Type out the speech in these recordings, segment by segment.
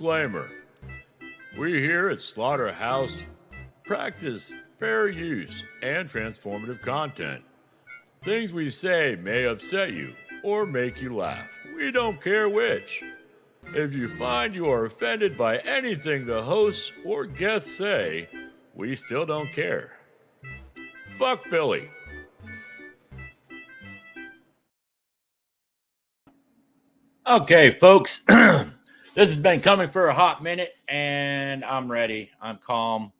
Disclaimer. We here at Slaughterhouse practice fair use and transformative content. Things we say may upset you or make you laugh. We don't care which. If you find you are offended by anything the hosts or guests say, we still don't care. Fuck Billy. Okay, folks. This has been coming for a hot minute, and I'm ready. I'm calm.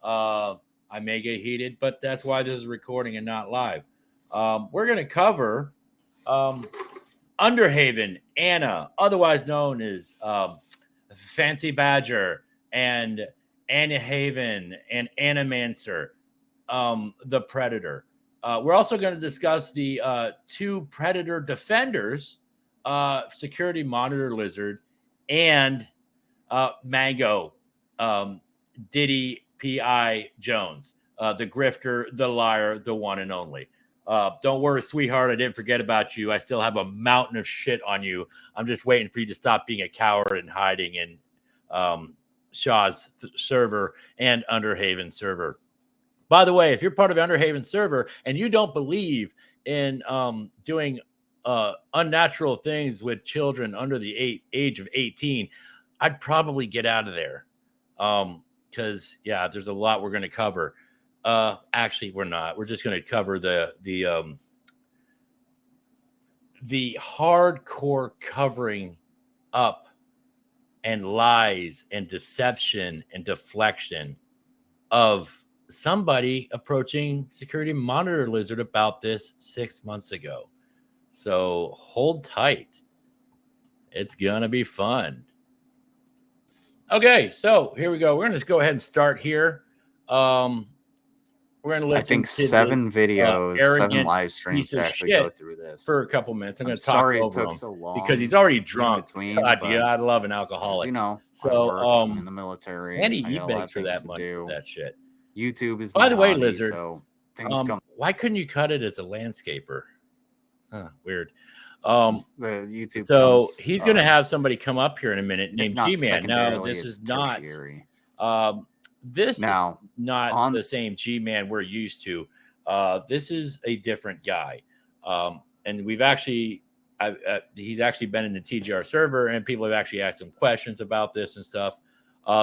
I may get heated, but that's why this is recording and not live. We're going to cover Underhaven, Anna, otherwise known as Fancy Badger, and Anna Haven, and Animancer, the Predator. We're also going to discuss the two Predator defenders, Security Monitor Lizard and Mango, Diddy P.I. Jones, the grifter, the liar, the one and only. Don't worry, sweetheart, I didn't forget about you. I still have a mountain of shit on you. I'm just waiting for you to stop being a coward and hiding in Shaw's server and Underhaven server. By the way, if you're part of Underhaven server and you don't believe in doing unnatural things with children under the age of 18, I'd probably get out of there. Because there's a lot we're going to cover. Actually, we're not. We're just going to cover the hardcore covering up and lies and deception and deflection of somebody approaching Security Monitor Lizard about this 6 months ago. So hold tight. It's going to be fun. Okay, so here we go. We're going to just go ahead and start here. We're going to listen. I think to 7 this, videos, 7 live streams to actually go through this for a couple minutes. I'm going to talk sorry over it took him so long because he's already drunk. between, God, yeah, I love an alcoholic. You know, so I'm in the military. And he begs for that money for that shit. YouTube is by the way, hobby, Lizard. So things come. Why couldn't you cut it as a landscaper? Weird. The YouTube. So he's going to have somebody come up here in a minute named G-Man. No, this is not. This now is not the same G-Man we're used to. This is a different guy. And we've actually, he's actually been in the TGR server, and people have actually asked him questions about this and stuff.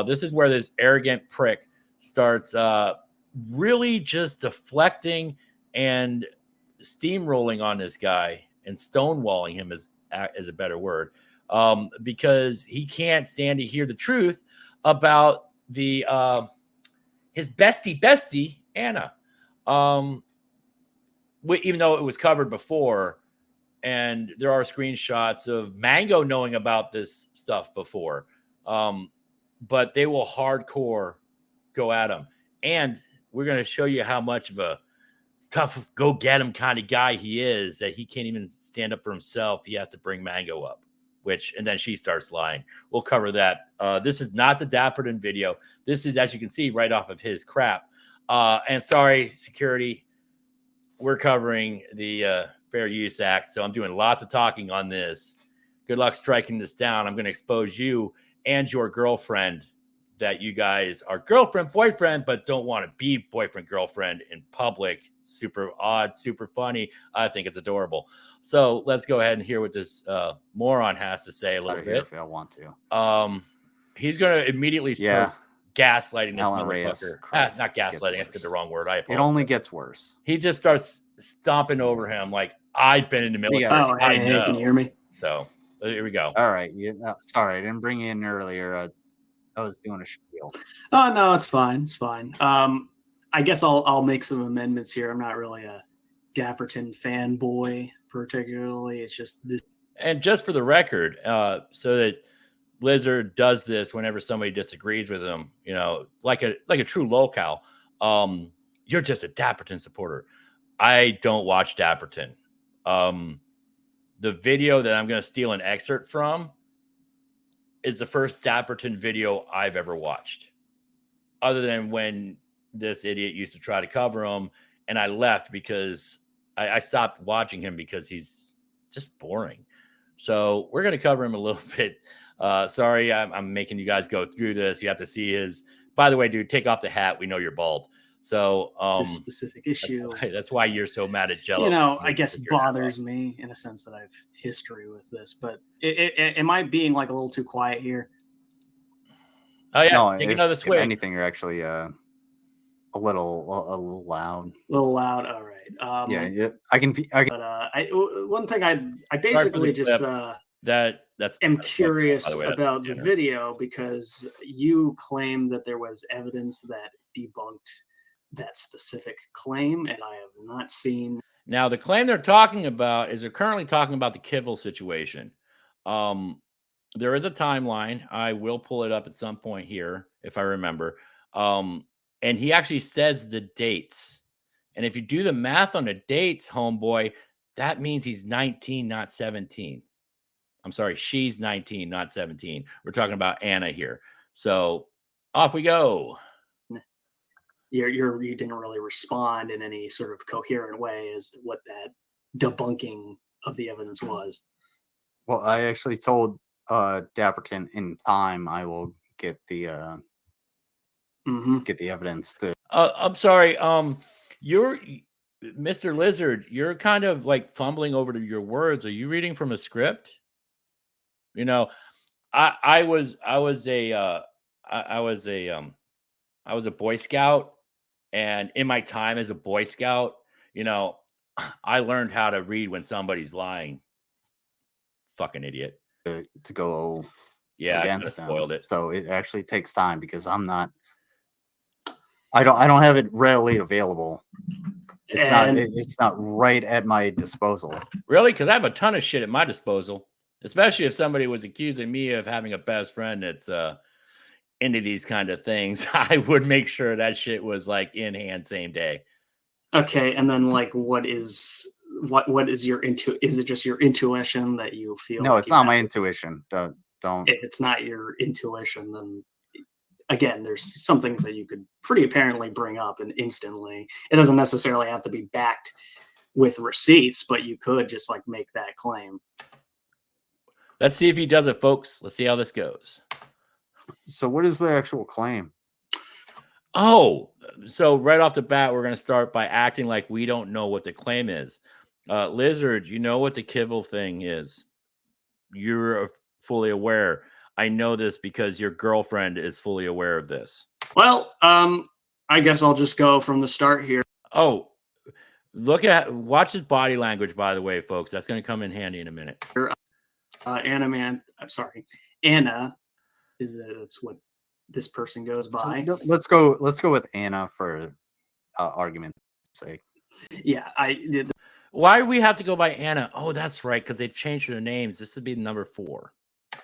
This is where this arrogant prick starts really just deflecting and steamrolling on this guy and stonewalling him is a better word, because he can't stand to hear the truth about the his bestie Anna, even though it was covered before, and there are screenshots of Mango knowing about this stuff before, but they will hardcore go at him, and we're going to show you how much of a tough go get him kind of guy he is, that he can't even stand up for himself. He has to bring Mango up, and then she starts lying. We'll cover that. This is not the Dapperton video. This is, as you can see, right off of his crap. And sorry, security, we're covering the Fair Use Act, so I'm doing lots of talking on this. Good luck striking this down. I'm going to expose you and your girlfriend, that you guys are girlfriend, boyfriend, but don't want to be boyfriend, girlfriend in public. Super odd, super funny. I think it's adorable. So let's go ahead and hear what this moron has to say a little bit. If I want to. He's going to immediately start gaslighting this motherfucker. Not gaslighting. I said the wrong word. I apologize. It only gets worse. He just starts stomping over him like, I've been in the military. I know. Can you hear me? So here we go. All right. Sorry, I didn't bring you in earlier. I was doing a spiel. Oh no, it's fine. It's fine. I guess I'll make some amendments here. I'm not really a Dapperton fanboy particularly. It's just this. And just for the record, so that Lizard does this whenever somebody disagrees with him, you know, like a true locale. You're just a Dapperton supporter. I don't watch Dapperton. The video that I'm going to steal an excerpt from is the first Dapperton video I've ever watched, other than when this idiot used to try to cover him, and I left because I stopped watching him because he's just boring. So we're going to cover him a little bit. Sorry, I'm making you guys go through this. You have to see his. By the way, dude, take off the hat. We know you're bald. So this specific issue. That's why you're so mad at Jello. I guess bothers me in a sense that I have history with this. But am I being like a little too quiet here? Oh yeah, No, take another if swig. anything, you're actually a little loud. A little loud. All right. Yeah, I can. But one thing I basically just am curious about the video because you claim that there was evidence that debunked that specific claim, and I have not seen. Now, the claim they're talking about is they're currently talking about the Kivel situation. There is a timeline. I will pull it up at some point here if I remember. And he actually says the dates. And if you do the math on the dates, homeboy, that means he's 19, not 17. I'm sorry, she's 19, not 17. We're talking about Anna here. So off we go. You didn't really respond in any sort of coherent way as to what that debunking of the evidence was. Well, I actually told Dapperton in time I will get the evidence to. I'm sorry. You're Mr. Lizard. You're kind of like fumbling over to your words. Are you reading from a script? I was a Boy Scout, and in my time as a Boy Scout, I learned how to read when somebody's lying. Fucking idiot. To go against them. Spoiled it. So it actually takes time because I don't have it readily available. It's not right at my disposal. Really? Because I have a ton of shit at my disposal, especially if somebody was accusing me of having a best friend that's into these kind of things. I would make sure that shit was like in hand same day. Okay, and then like what is your is it just your intuition that you feel? No, it's not my intuition. Don't. If it's not your intuition, then again, there's some things that you could pretty apparently bring up and instantly. It doesn't necessarily have to be backed with receipts, but you could just like make that claim. Let's see if he does it, folks. Let's see how this goes. So what is the actual claim? Oh, so right off the bat, we're going to start by acting like we don't know what the claim is. Lizard, you know what the Kivel thing is. You're fully aware. I know this because your girlfriend is fully aware of this. Well, I guess I'll just go from the start here. Oh, watch his body language, by the way, folks. That's going to come in handy in a minute. Anna that's what this person goes by. Let's go with Anna for argument's sake. Yeah, Why do we have to go by Anna? Oh, that's right, because they've changed their names. This would be number 4.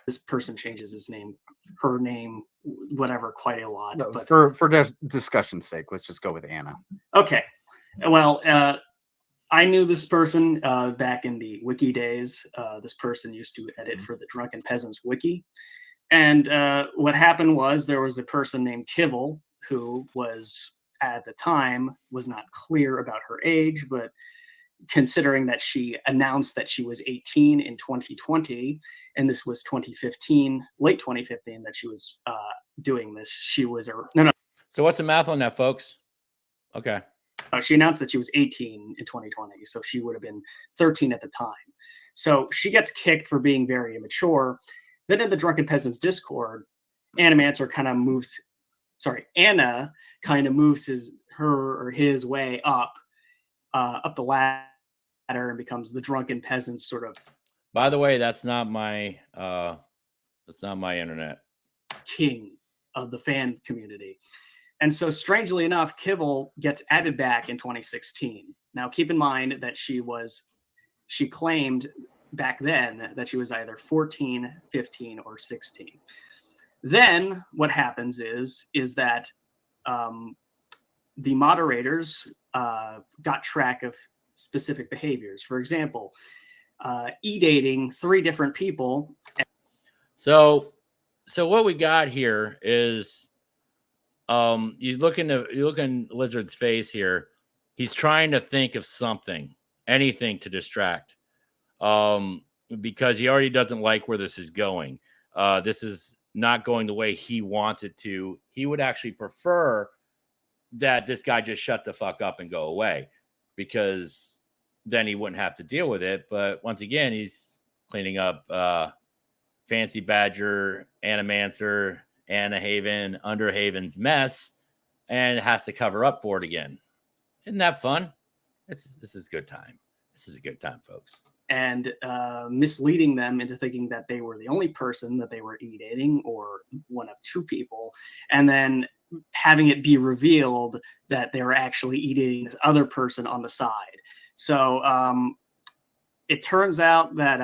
This person changes her name, whatever, quite a lot. No, but for discussion's sake, let's just go with Anna. Okay. Well, I knew this person back in the wiki days. This person used to edit for the Drunken Peasants wiki. And what happened was there was a person named Kivel who was, at the time, was not clear about her age, but considering that she announced that she was 18 in 2020, and this was 2015, late 2015, that she was doing this. She was no. So what's the math on that, folks? Okay. She announced that she was 18 in 2020, so she would have been 13 at the time. So she gets kicked for being very immature. Then in the Drunken Peasants Discord, Anna kind of moves his way up the ladder and becomes the Drunken Peasants sort of. By the way, that's not my internet. King of the fan community. And so strangely enough, Kivel gets added back in 2016. Now keep in mind that she claimed back then that she was either 14, 15, or 16. Then what happens is that the moderators got track of specific behaviors. For example, e-dating 3 different people. So what we got here is you look in Lizard's face here. He's trying to think of something, anything to distract. Because he already doesn't like where this is going. This is not going the way he wants it to. He would actually prefer that this guy just shut the fuck up and go away, because then he wouldn't have to deal with it. But once again, he's cleaning up Fancy Badger, Animancer, Haven, Underhaven's mess, and has to cover up for it again. Isn't that fun? This is a good time. This is a good time, folks. And misleading them into thinking that they were the only person that they were e-dating, or one of two people, and then having it be revealed that they were actually e-dating this other person on the side. So it turns out that,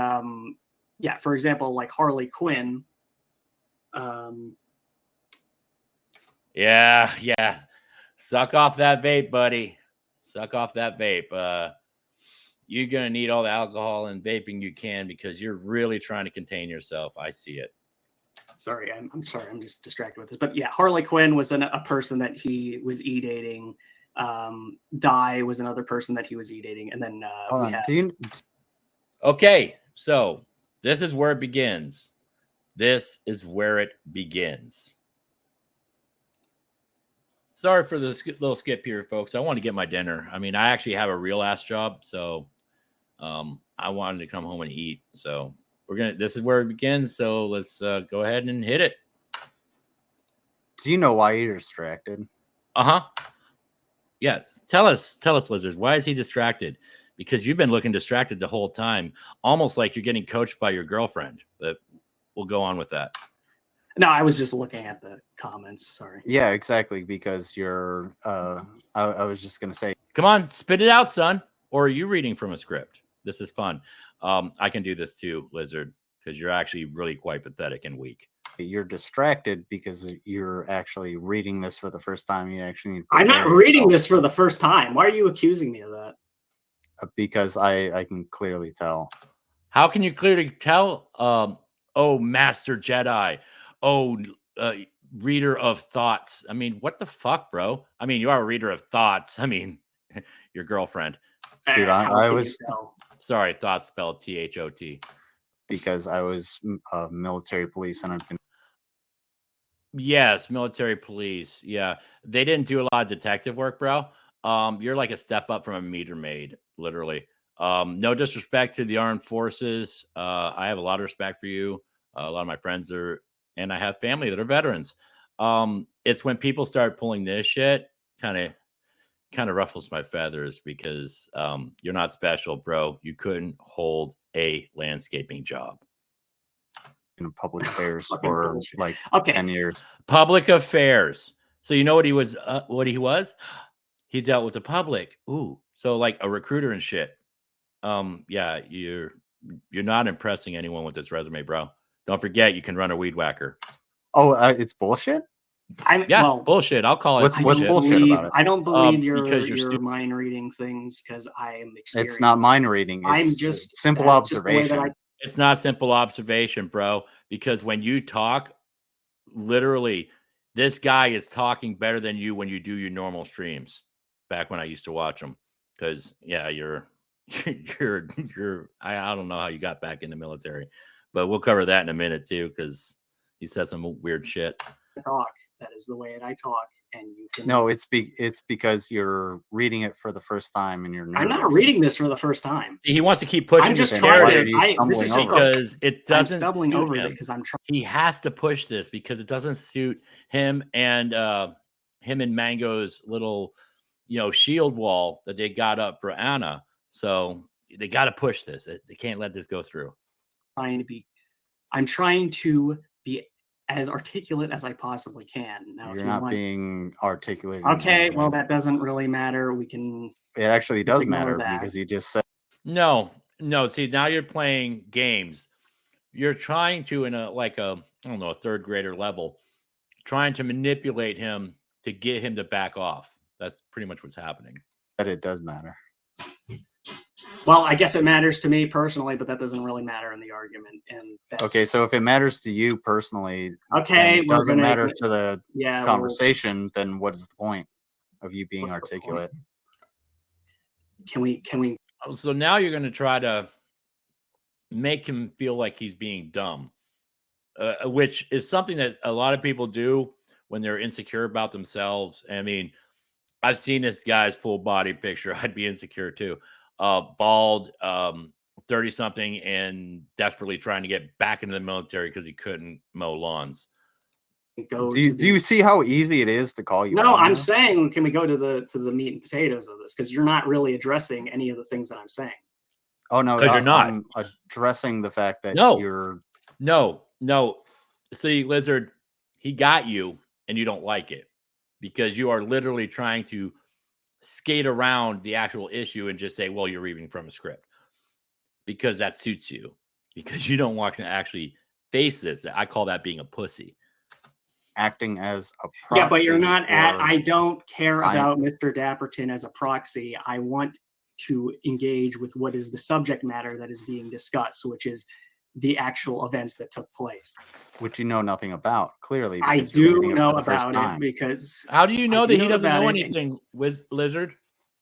for example, like Harley Quinn. Yeah. Suck off that vape, buddy. Suck off that vape. You're going to need all the alcohol and vaping you can, because you're really trying to contain yourself. I see it. Sorry, I'm sorry. I'm just distracted with this. But yeah, Harley Quinn was a person that he was e-dating. Di was another person that he was e-dating. And then Okay, so this is where it begins. This is where it begins. Sorry for this little skip here, folks. I want to get my dinner. I mean, I actually have a real ass job, so I wanted to come home and eat. So this is where it begins. So let's go ahead and hit it. Do you know why you're distracted? Yes. Tell us, Lizards. Why is he distracted? Because you've been looking distracted the whole time, almost like you're getting coached by your girlfriend. But we'll go on with that. No, I was just looking at the comments. Sorry. Yeah, exactly. Because you're. I was just gonna say. Come on, spit it out, son. Or are you reading from a script? This is fun. I can do this too, Lizard, because you're actually really quite pathetic and weak. You're distracted because you're actually reading this for the first time. You actually need. I'm not reading this for the first time. Why are you accusing me of that? Because I can clearly tell. How can you clearly tell? Oh, Master Jedi. Oh, reader of thoughts. I mean, what the fuck, bro? I mean, you are a reader of thoughts. I mean, your girlfriend. Dude, I was sorry. Thoughts spelled THOT. Because I was military police, and I've been. Yes, military police. Yeah, they didn't do a lot of detective work, bro. You're like a step up from a meter maid, literally. No disrespect to the armed forces. I have a lot of respect for you. A lot of my friends are, and I have family that are veterans. It's when people start pulling this shit, kind of ruffles my feathers, because you're not special, bro. You couldn't hold a landscaping job. In public affairs for like 10 years. Public affairs. So you know what he was? He dealt with the public. Ooh, so like a recruiter and shit. Yeah, you're not impressing anyone with this resume, bro. Don't forget, you can run a weed whacker. Oh, it's bullshit. Bullshit. I'll call it. What's bullshit about it? I don't believe you're mind reading things, because I am experienced. It's not mind reading. I'm just simple observation. It's not simple observation, bro. Because when you talk, literally, this guy is talking better than you when you do your normal streams. Back when I used to watch them, because you're I don't know how you got back in the military, but we'll cover that in a minute too, because he said some weird shit. That is the way that I talk, and you can. No, it's because you're reading it for the first time, and you're nervous. I'm not reading this for the first time. He wants to keep pushing. I'm just trying to. Because it doesn't. I'm stumbling over him. it because I'm trying. He has to push this because it doesn't suit him and Mango's little, shield wall that they got up for Anna. So they got to push this. They can't let this go through. I'm trying to be as articulate as I possibly can. Now, you're not being articulate. Okay, well, that doesn't really matter. It actually does matter because you just said. No. See, now you're playing games. You're trying to, in a third grader level, trying to manipulate him to get him to back off. That's pretty much what's happening. But it does matter. Well, I guess it matters to me personally, but that doesn't really matter in the argument. And okay, so if it matters to you personally, it doesn't matter to the conversation, then what is the point of you being articulate? Can we? So now you're going to try to make him feel like he's being dumb. which is something that a lot of people do when they're insecure about themselves. I mean, I've seen this guy's full body picture. I'd be insecure too. Bald, 30 something, and desperately trying to get back into the military because he couldn't mow lawns. Do you see how easy it is to call you? No, I'm now? saying, can we go to the meat and potatoes of this? Because you're not really addressing any of the things that I'm saying. Oh no, 'Cause you're not. I'm addressing the fact that No. you're. No. See, Lizard, he got you, and you don't like it because you are literally trying to skate around the actual issue and just say, well, you're reading from a script because that suits you, because you don't want to actually face this. I call that being a pussy. Acting as a proxy. Yeah, but you're not I don't care about Mr. Dapperton as a proxy. I want to engage with what is the subject matter that is being discussed, which is the actual events that took place. Which you know nothing about, clearly. I do know about it because. How do you know that he doesn't know it. anything, with Lizard?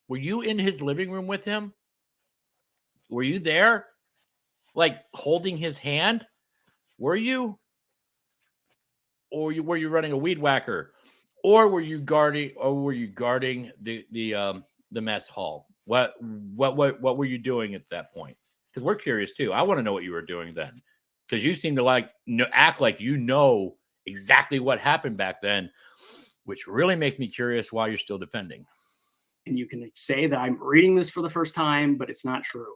Were you in his living room with him? Were you there? Like holding his hand? Were you? Or were you running a weed whacker? Or were you guarding the mess hall? What were you doing at that point? Because we're curious too. I want to know what you were doing then. Because you seem to act like you know exactly what happened back then, which really makes me curious why you're still defending. And you can say that I'm reading this for the first time, but it's not true.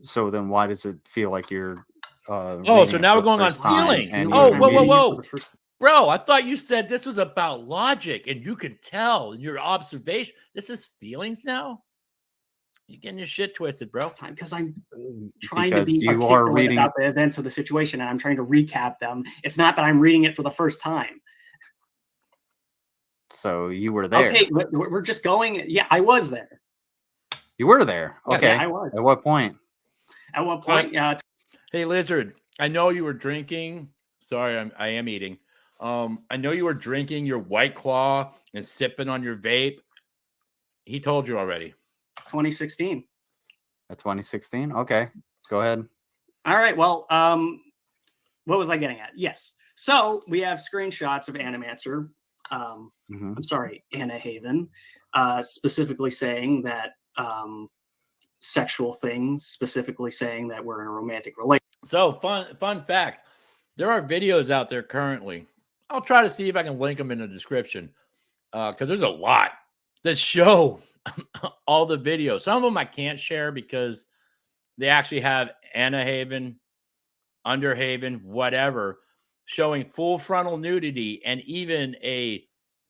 So then why does it feel like you're so now we're going on feelings. Oh, whoa. Bro, I thought you said this was about logic and you could tell in your observation. This is feelings now? You're getting your shit twisted, bro. Because I'm trying to be articulate about the events of the situation and I'm trying to recap them. It's not that I'm reading it for the first time. So you were there. Okay, we're just going. Yeah, I was there. You were there. Okay. Yes, I was. At what point? At what point? Hey, Lizard, I know you were drinking. Sorry, I am eating. I know you were drinking your White Claw and sipping on your vape. He told you already. 2016. At 2016? Okay. Go ahead. All right. Well, what was I getting at? Yes. So we have screenshots of Animancer. I'm sorry, Anna Haven, specifically saying that sexual things, specifically saying that we're in a romantic relationship. So fun fact, there are videos out there currently. I'll try to see if I can link them in the description because there's a lot that show all the videos. Some of them I can't share because they actually have Anna Haven, Underhaven, whatever, showing full frontal nudity and even a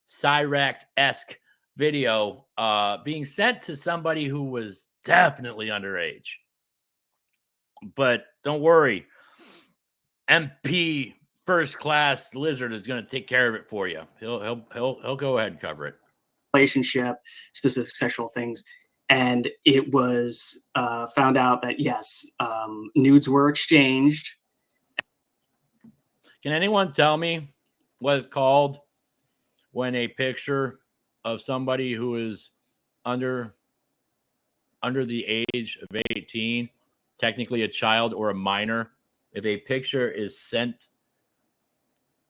Cyrax-esque video being sent to somebody who was definitely underage. But don't worry, MP First Class Lizard is going to take care of it for you. He'll go ahead and cover it. Relationship, specific sexual things, and it was found out that yes, nudes were exchanged. Can anyone tell me what it's called when a picture of somebody who is under the age of 18, technically a child or a minor, if a picture is sent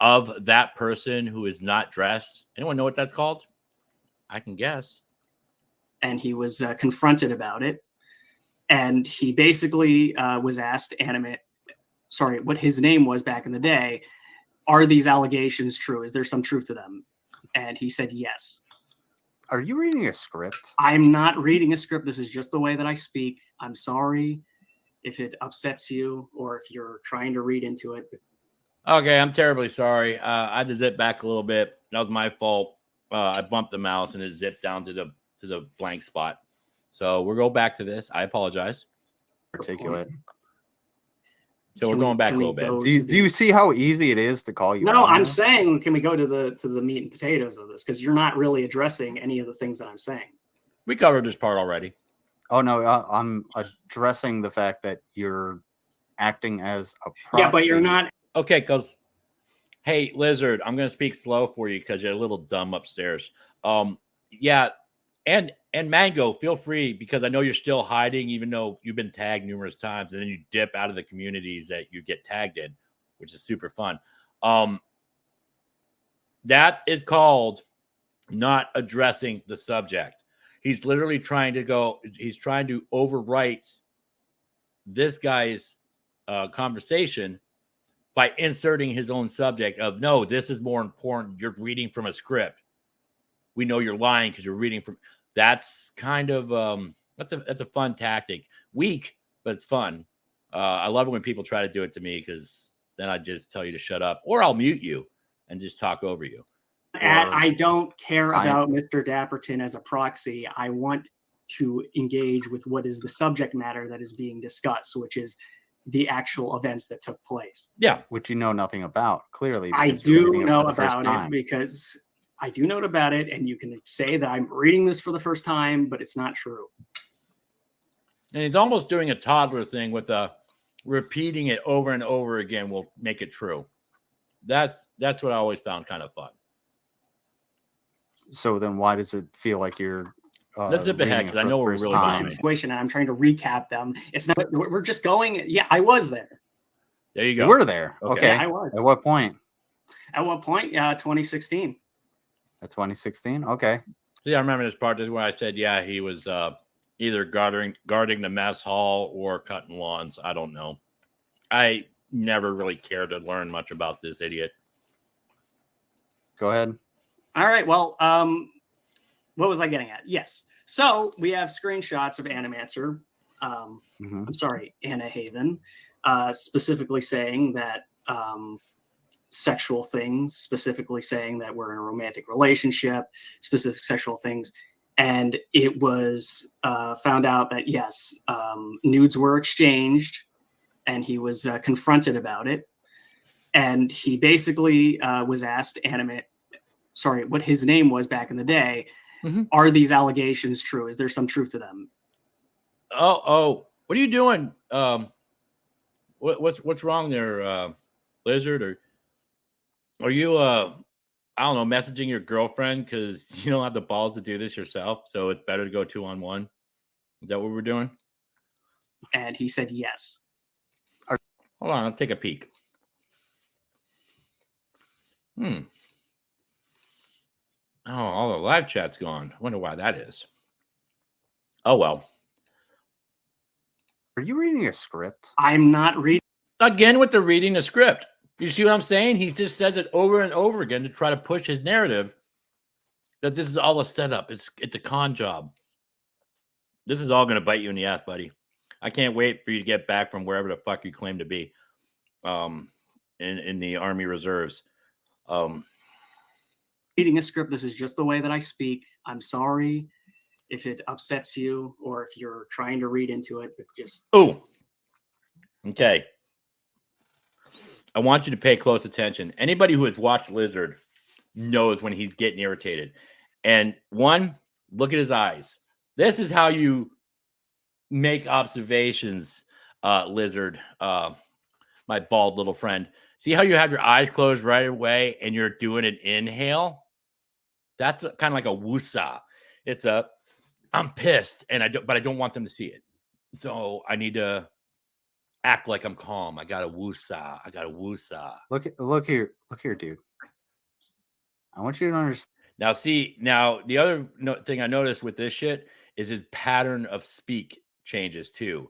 of that person who is not dressed? Anyone know what that's called? I can guess. And he was confronted about it. And he basically was asked what his name was back in the day. Are these allegations true? Is there some truth to them? And he said yes. Are you reading a script? I'm not reading a script. This is just the way that I speak. I'm sorry if it upsets you or if you're trying to read into it. Okay, I'm terribly sorry. I had to zip back a little bit. That was my fault. I bumped the mouse and it zipped down to the blank spot. So we'll go back to this. I apologize. Articulate. So we're going back a little bit. Do you see how easy it is to call you? No, I'm saying, can we go to the meat and potatoes of this? Because you're not really addressing any of the things that I'm saying. We covered this part already. Oh no, I'm addressing the fact that you're acting as a proxy. Yeah, but you're not. Okay, because hey, Lizard, I'm gonna speak slow for you because you're a little dumb upstairs. Yeah, And Mango, feel free, because I know you're still hiding, even though you've been tagged numerous times, and then you dip out of the communities that you get tagged in, which is super fun. That is called not addressing the subject. He's literally trying to overwrite this guy's conversation by inserting his own subject of, no, this is more important. You're reading from a script. We know you're lying because you're reading from. That's kind of that's a fun tactic. Weak, but it's fun. I love it when people try to do it to me, because then I just tell you to shut up, or I'll mute you and just talk over you. I don't care about Mr. Dapperton as a proxy. I want to engage with what is the subject matter that is being discussed, which is the actual events that took place. Yeah. Which you know nothing about, clearly. I do know about it, because I do know about it, and you can say that I'm reading this for the first time, but it's not true. And he's almost doing a toddler thing with repeating it over and over again will make it true. That's what I always found kind of fun. So then why does it feel like you're let's zip ahead, because I know we're really behind. Situation, and I'm trying to recap them. It's not, we're just going. Yeah, I was there. There you go. You were there. Okay. Yeah, I was. At what point? At what point? 2016. At 2016. Okay. Yeah, I remember this part. This is where I said, yeah, he was either guarding the mess hall or cutting lawns. I don't know. I never really cared to learn much about this idiot. Go ahead. All right. Well, what was I getting at? Yes. So we have screenshots of Animancer. I'm sorry, Anna Haven, specifically saying that sexual things, specifically saying that we're in a romantic relationship, specific sexual things. And it was found out that, yes, nudes were exchanged, and he was confronted about it. And he basically was asked what his name was back in the day. Are these allegations true? Is there some truth to them? Oh, what are you doing? What's wrong there, Lizard? Or are you I don't know, messaging your girlfriend because you don't have the balls to do this yourself, so it's better to go 2-on-1? Is that what we're doing? And he said yes. Hold on, I'll take a peek. Oh, all the live chat's gone. I wonder why that is. Oh, well. Are you reading a script? I'm not reading. Again with the reading the script. You see what I'm saying? He just says it over and over again to try to push his narrative that this is all a setup. It's a con job. This is all going to bite you in the ass, buddy. I can't wait for you to get back from wherever the fuck you claim to be in the Army Reserves. Reading a script, this is just the way that I speak. I'm sorry if it upsets you or if you're trying to read into it, but just... Oh, okay. I want you to pay close attention. Anybody who has watched Lizard knows when he's getting irritated. And one, look at his eyes. This is how you make observations, Lizard, my bald little friend. See how you have your eyes closed right away and you're doing an inhale? That's kind of like a woosah. It's I'm pissed, but I don't want them to see it. So I need to act like I'm calm. I got a woosah. Look here, dude. I want you to understand. Now the other thing I noticed with this shit is his pattern of speak changes too.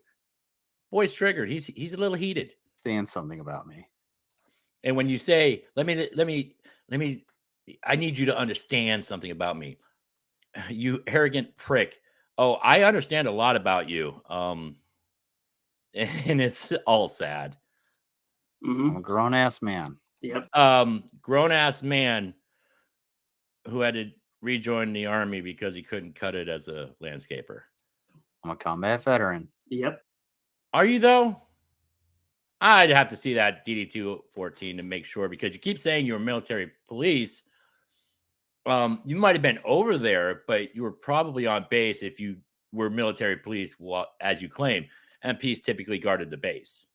Boy's triggered. He's a little heated. Understand something about me. And when you say, let me, I need you to understand something about me, you arrogant prick. Oh, I understand a lot about you. And it's all sad. I'm a grown-ass man. Yep. Grown-ass man who had to rejoin the Army because he couldn't cut it as a landscaper. I'm a combat veteran. Yep. Are you, though? I'd have to see that DD-214 to make sure, because you keep saying you were military police. You might have been over there, but you were probably on base if you were military police, as you claim. MPs typically guarded the base.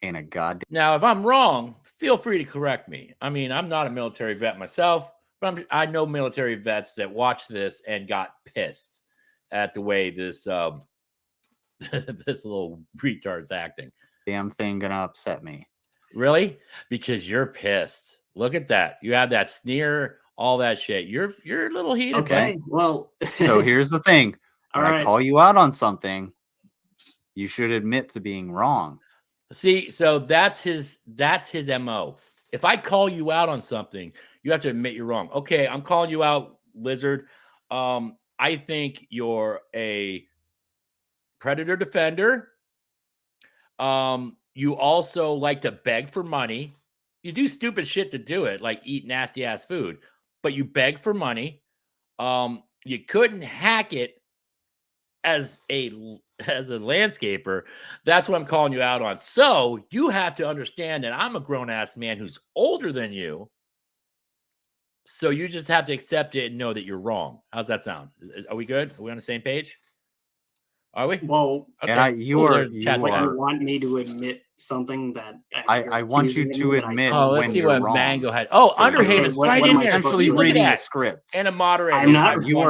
Ain't a goddamn. Now, if I'm wrong, feel free to correct me. I mean, I'm not a military vet myself, But I know military vets that watched this and got pissed at the way this this little retard's acting. Damn thing gonna upset me. Really? Because you're pissed. Look at that. You have that sneer, all that shit. You're a little heated. Okay, well. So here's the thing. All When I right. call you out on something, you should admit to being wrong. See, so that's his MO. If I call you out on something, you have to admit you're wrong. Okay, I'm calling you out, Lizard. I think you're a predator defender. You also like to beg for money. You do stupid shit to do it, like eat nasty ass food, but you beg for money. You couldn't hack it as a landscaper. That's what I'm calling you out on. So you have to understand that I'm a grown ass man who's older than you. So you just have to accept it and know that you're wrong. How's that sound? Are we good? Are we on the same page? Are we? Well, Okay. And you what, you want me to admit something that I want you to admit. Oh, let's when see you're what wrong. Mango had. Oh, So Underhaven's what- right what in am I there. Essentially Look at reading a that. script. And a moderator. I'm not- I am you not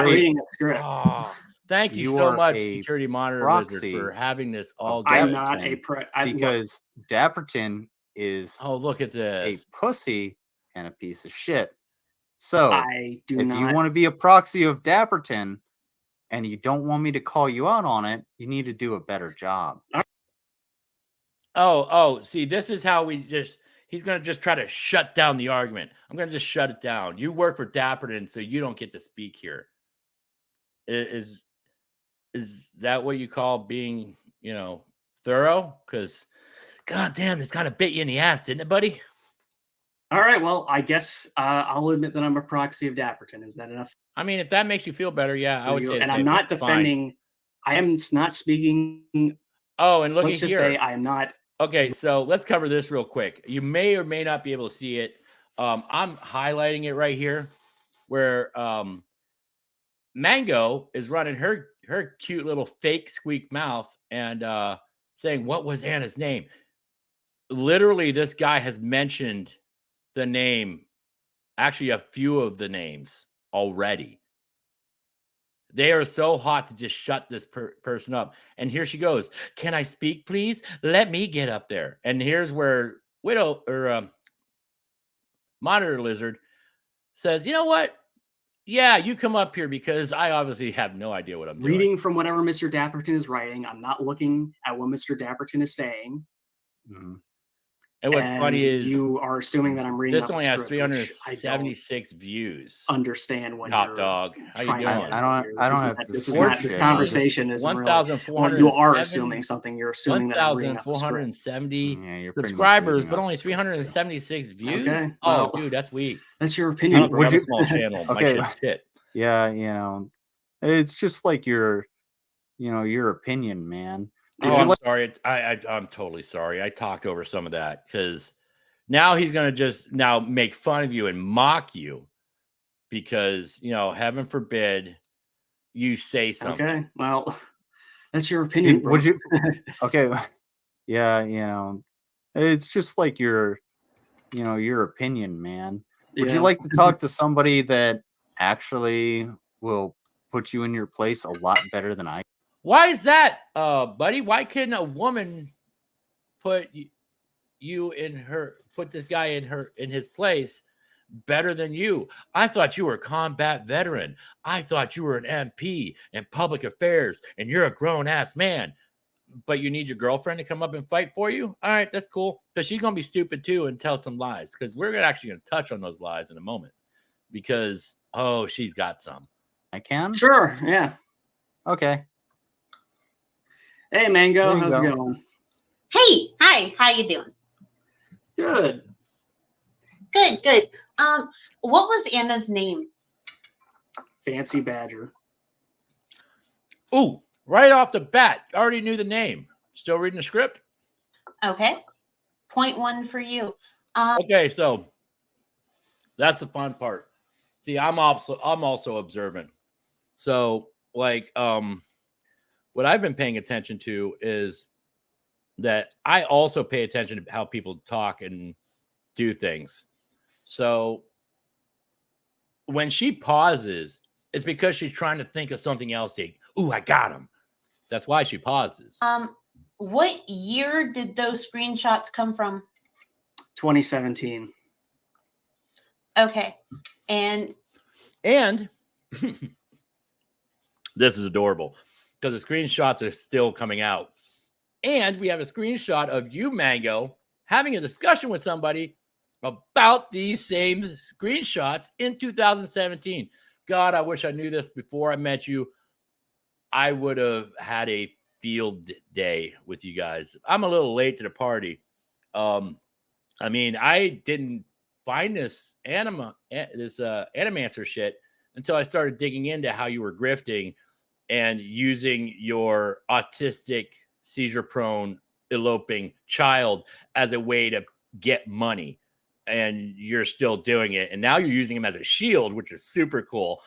are a- reading a script. Oh, thank you You so are much, a Security Monitor proxy Wizard, for having this all I'm good. not a because Dapperton is Oh, look at a this. pussy and a piece of shit. So I do if not. you want to be a proxy of Dapperton and you don't want me to call you out on it, you need to do a better job. Oh, see, this is how he's going to just try to shut down the argument. I'm going to just shut it down. You work for Dapperton, so you don't get to speak here. Is that what you call being, thorough? Because, god damn, this kind of bit you in the ass, didn't it, buddy? All right, well, I guess I'll admit that I'm a proxy of Dapperton. Is that enough? I mean, if that makes you feel better, yeah, I would say. And I'm not defending. I am not speaking. Oh, and look let's at just here. say I am not. Okay, so let's cover this real quick. You may or may not be able to see it. I'm highlighting it right here, where Mango is running her cute little fake squeak mouth and saying, "What was Anna's name?" Literally, this guy has mentioned the name, actually a few of the names already. They are so hot to just shut this person up. And here she goes. "Can I speak, please? Let me get up there." And here's where Monitor Lizard says, "You know what? Yeah, you come up here because I obviously have no idea what I'm doing." Reading from whatever Mr. Dapperton is writing, I'm not looking at what Mr. Dapperton is saying. Mhm. And what's funny is you are assuming that I'm reading. this only has 376 views. Understand what Top you're dog. How you trying doing? to I don't have to This is sort not. This shit. conversation is 1,407. you are assuming something. You're assuming that I'm reading up a script. 1,470 Yeah, you're pretty much subscribers, reading but off only script, too. 376 views. Okay, Oh, well, dude, that's weak. That's your opinion. Would would you you- a small channel? Okay. My shit. Yeah, it's just like your opinion, man. Oh, I'm sorry. I'm totally sorry. I talked over some of that because now he's going to just now make fun of you and mock you because, heaven forbid you say something. Okay, well, that's your opinion. Bro. Would you? Okay, yeah, it's just like your opinion, man. Would you like to talk to somebody that actually will put you in your place a lot better than I? Why is that, buddy? Why couldn't a woman put this guy in his place better than you? I thought you were a combat veteran. I thought you were an MP in public affairs, and you're a grown ass man. But you need your girlfriend to come up and fight for you? All right, that's cool. Because she's gonna be stupid too and tell some lies. Because we're actually gonna touch on those lies in a moment. Because she's got some. I can. Sure. Yeah. Okay. Hey, Mango, There you how's go. it going? Hey, hi, how you doing? Good. Good. What was Anna's name? Fancy Badger. Ooh, right off the bat, already knew the name. Still reading the script? Okay. Point one for you. Okay, so that's the fun part. See, I'm also observant. So, like, what I've been paying attention to is that I also pay attention to how people talk and do things. So, when she pauses, it's because she's trying to think of something else. Ooh, I got him. That's why she pauses. What year did those screenshots come from? 2017. Okay. And this is adorable because the screenshots are still coming out. And we have a screenshot of you, Mango, having a discussion with somebody about these same screenshots in 2017. God, I wish I knew this before I met you. I would have had a field day with you guys. I'm a little late to the party. I mean, I didn't find this Animancer shit until I started digging into how you were grifting and using your autistic, seizure-prone, eloping child as a way to get money. And you're still doing it. And now you're using him as a shield, which is super cool.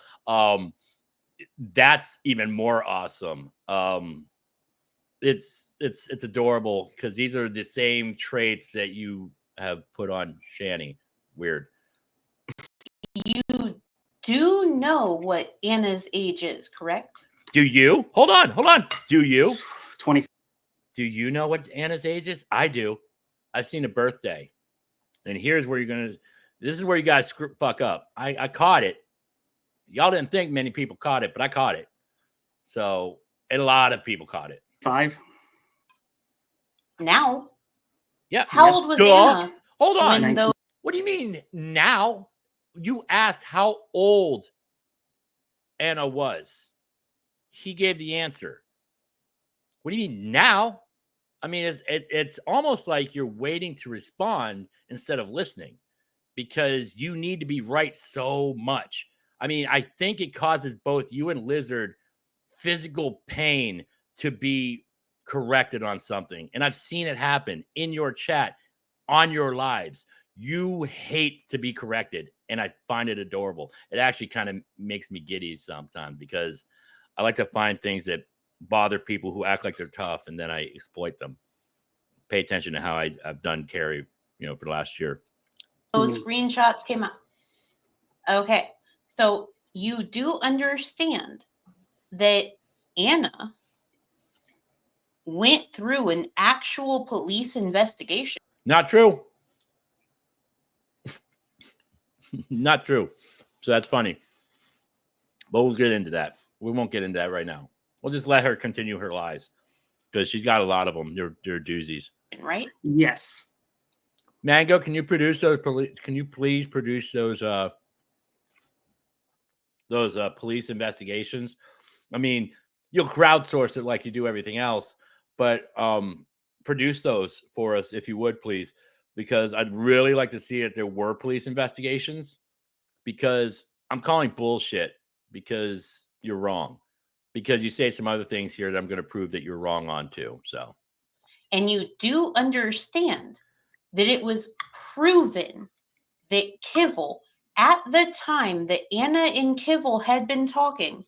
That's even more awesome. It's adorable because these are the same traits that you have put on Shani. Weird. you do know what Anna's age is, correct? Do you? Hold on. Do you? 20. Do you know what Anna's age is? I do. I've seen a birthday. And here's where this is where you guys fuck up. I caught it. Y'all didn't think many people caught it, but I caught it. So, and a lot of people caught it. 5. Now? Yeah. How old was Anna? Hold on. When those... What do you mean now? You asked how old Anna was. He gave the answer. What do you mean now? I mean, it's almost like you're waiting to respond instead of listening because you need to be right so much. I mean, I think it causes both you and Lizard physical pain to be corrected on something. And I've seen it happen in your chat, on your lives. You hate to be corrected, and I find it adorable. It actually kind of makes me giddy sometimes because I like to find things that bother people who act like they're tough, and then I exploit them. Pay attention to how I've done Carrie, for the last year. Those screenshots came out. Okay. So you do understand that Anna went through an actual police investigation. Not true. Not true. So that's funny. But we'll get into that. We won't get into that right now. We'll just let her continue her lies because she's got a lot of them. They're doozies. Right? Yes. Mango, can you produce those? Can you please produce those police investigations? I mean, you'll crowdsource it like you do everything else, but produce those for us if you would, please, because I'd really like to see if there were police investigations. Because I'm calling bullshit because you're wrong. Because you say some other things here that I'm going to prove that you're wrong on too. So, and you do understand that it was proven that Kivel, at the time that Anna and Kivel had been talking,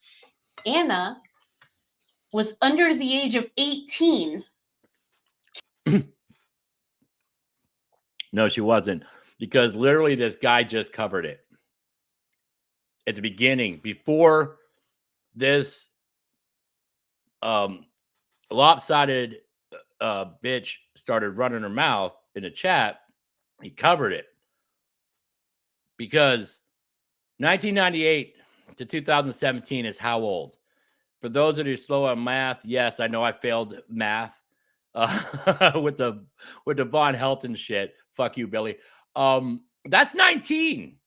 Anna was under the age of 18. No, she wasn't. Because literally this guy just covered it. At the beginning, before this lopsided bitch started running her mouth in the chat, he covered it. Because 1998 to 2017 is how old? For those of you slow on math, yes, I know I failed math with the Von Helton shit. Fuck you, Billy. That's 19.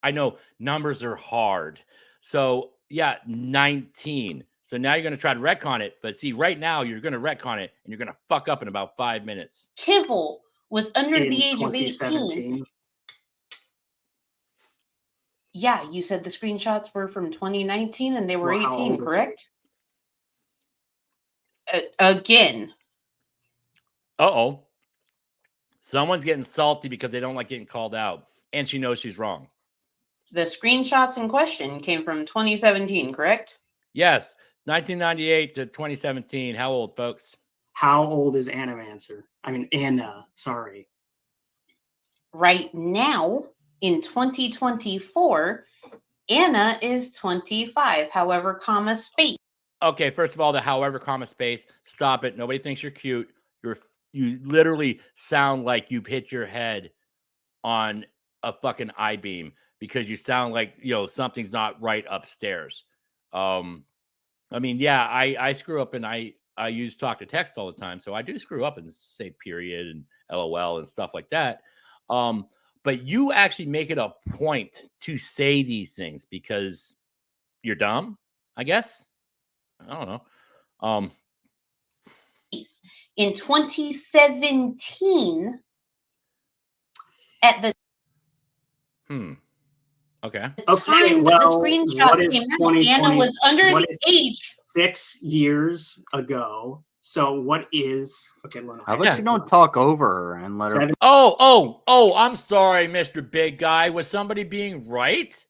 I know numbers are hard. So, yeah, 19. So now you're going to try to retcon it. But see, right now, you're going to retcon it, and you're going to fuck up in about 5 minutes. Kivel was under In the age of 2017. 18. Yeah, you said the screenshots were from 2019 and they were 18, correct? Again. Uh-oh. Someone's getting salty because they don't like getting called out. And she knows she's wrong. The screenshots in question came from 2017, correct? Yes. 1998 to 2017. How old, folks? How old is Animancer? I mean, Anna. Sorry. Right now, In 2024, Anna is 25. However, comma space. Okay, first of all, the however comma space. Stop it. Nobody thinks you're cute. You literally sound like you've hit your head on a fucking I-beam because you sound like, you know, something's not right upstairs. I mean, yeah, I screw up and I use talk to text all the time. So I do screw up and say period and LOL and stuff like that. But you actually make it a point to say these things because you're dumb, I guess. I don't know. In 2017, at the Okay. Okay. Well, what is 2020? Anna was under the age 6 years ago. So what is okay? How about you don't talk over her and let her? Oh! I'm sorry, Mr. Big Guy. Was somebody being right?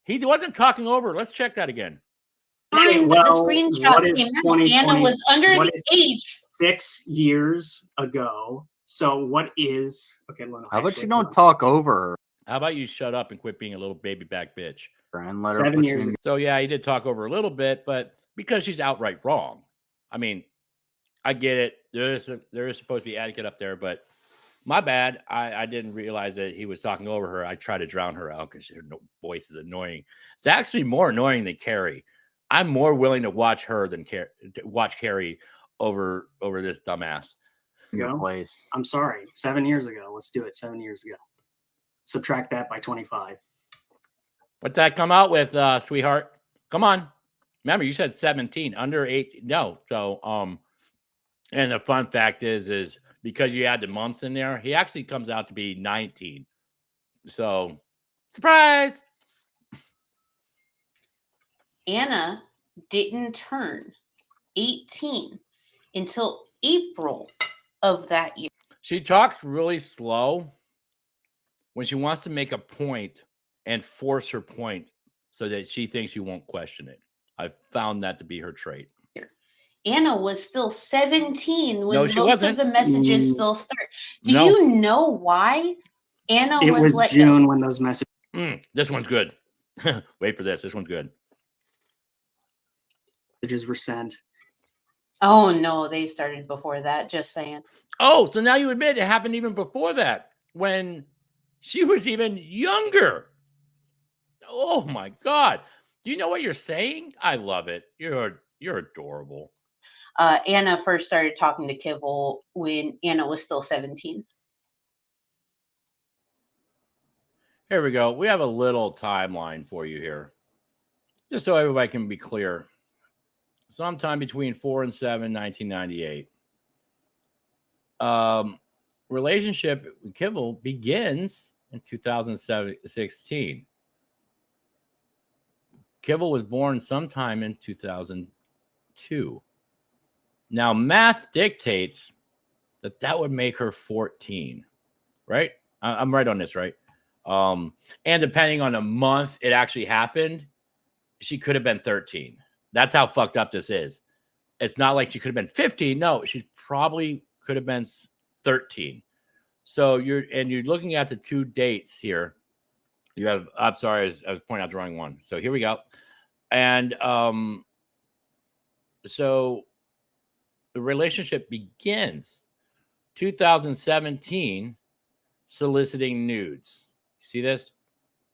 He wasn't talking over. Let's check that again. Okay, well, what is 2020? Anna was under the age 6 years ago. So what is okay? How about you don't talk over her? How about you shut up and quit being a little baby back bitch? And let her 7 years ago. So yeah, he did talk over a little bit, but because she's outright wrong. I mean, I get it. There is supposed to be etiquette up there, but my bad. I didn't realize that he was talking over her. I tried to drown her out because her voice is annoying. It's actually more annoying than Carrie. I'm more willing to watch her than watch Carrie over this dumbass. Place. I'm sorry. 7 years ago. Let's do it. 7 years ago. Subtract that by 25. What'd that come out with, sweetheart? Come on. Remember, you said 17, under 8. No. So, and the fun fact is because you add the months in there, he actually comes out to be 19. So, surprise. Anna didn't turn 18 until April of that year. She talks really slow when she wants to make a point and force her point so that she thinks you won't question it. I've found that to be her trait. Anna was still 17 when most of the messages still start. Do No. you know why Anna It was let June go? when those messages. This one's good. Wait for this. This one's good. Messages were sent. Oh no, they started before that. Just saying. Oh, so now you admit it happened even before that when she was even younger. Oh my God. Do you know what you're saying? I love it. You're adorable. Anna first started talking to Kibble when Anna was still 17. Here we go. We have a little timeline for you here, just so everybody can be clear. Sometime between 4 and 7, 1998. Relationship with Kibble begins in 2016. Kibble was born sometime in 2002. Now, math dictates that would make her 14, right? I'm right on this, right? And depending on the month it actually happened, she could have been 13. That's how fucked up this is. It's not like she could have been 15. No, she probably could have been 13. So you're looking at the two dates here. You have, I'm sorry, I was pointing out the wrong one. So here we go. And so the relationship begins 2017, soliciting nudes. You see this?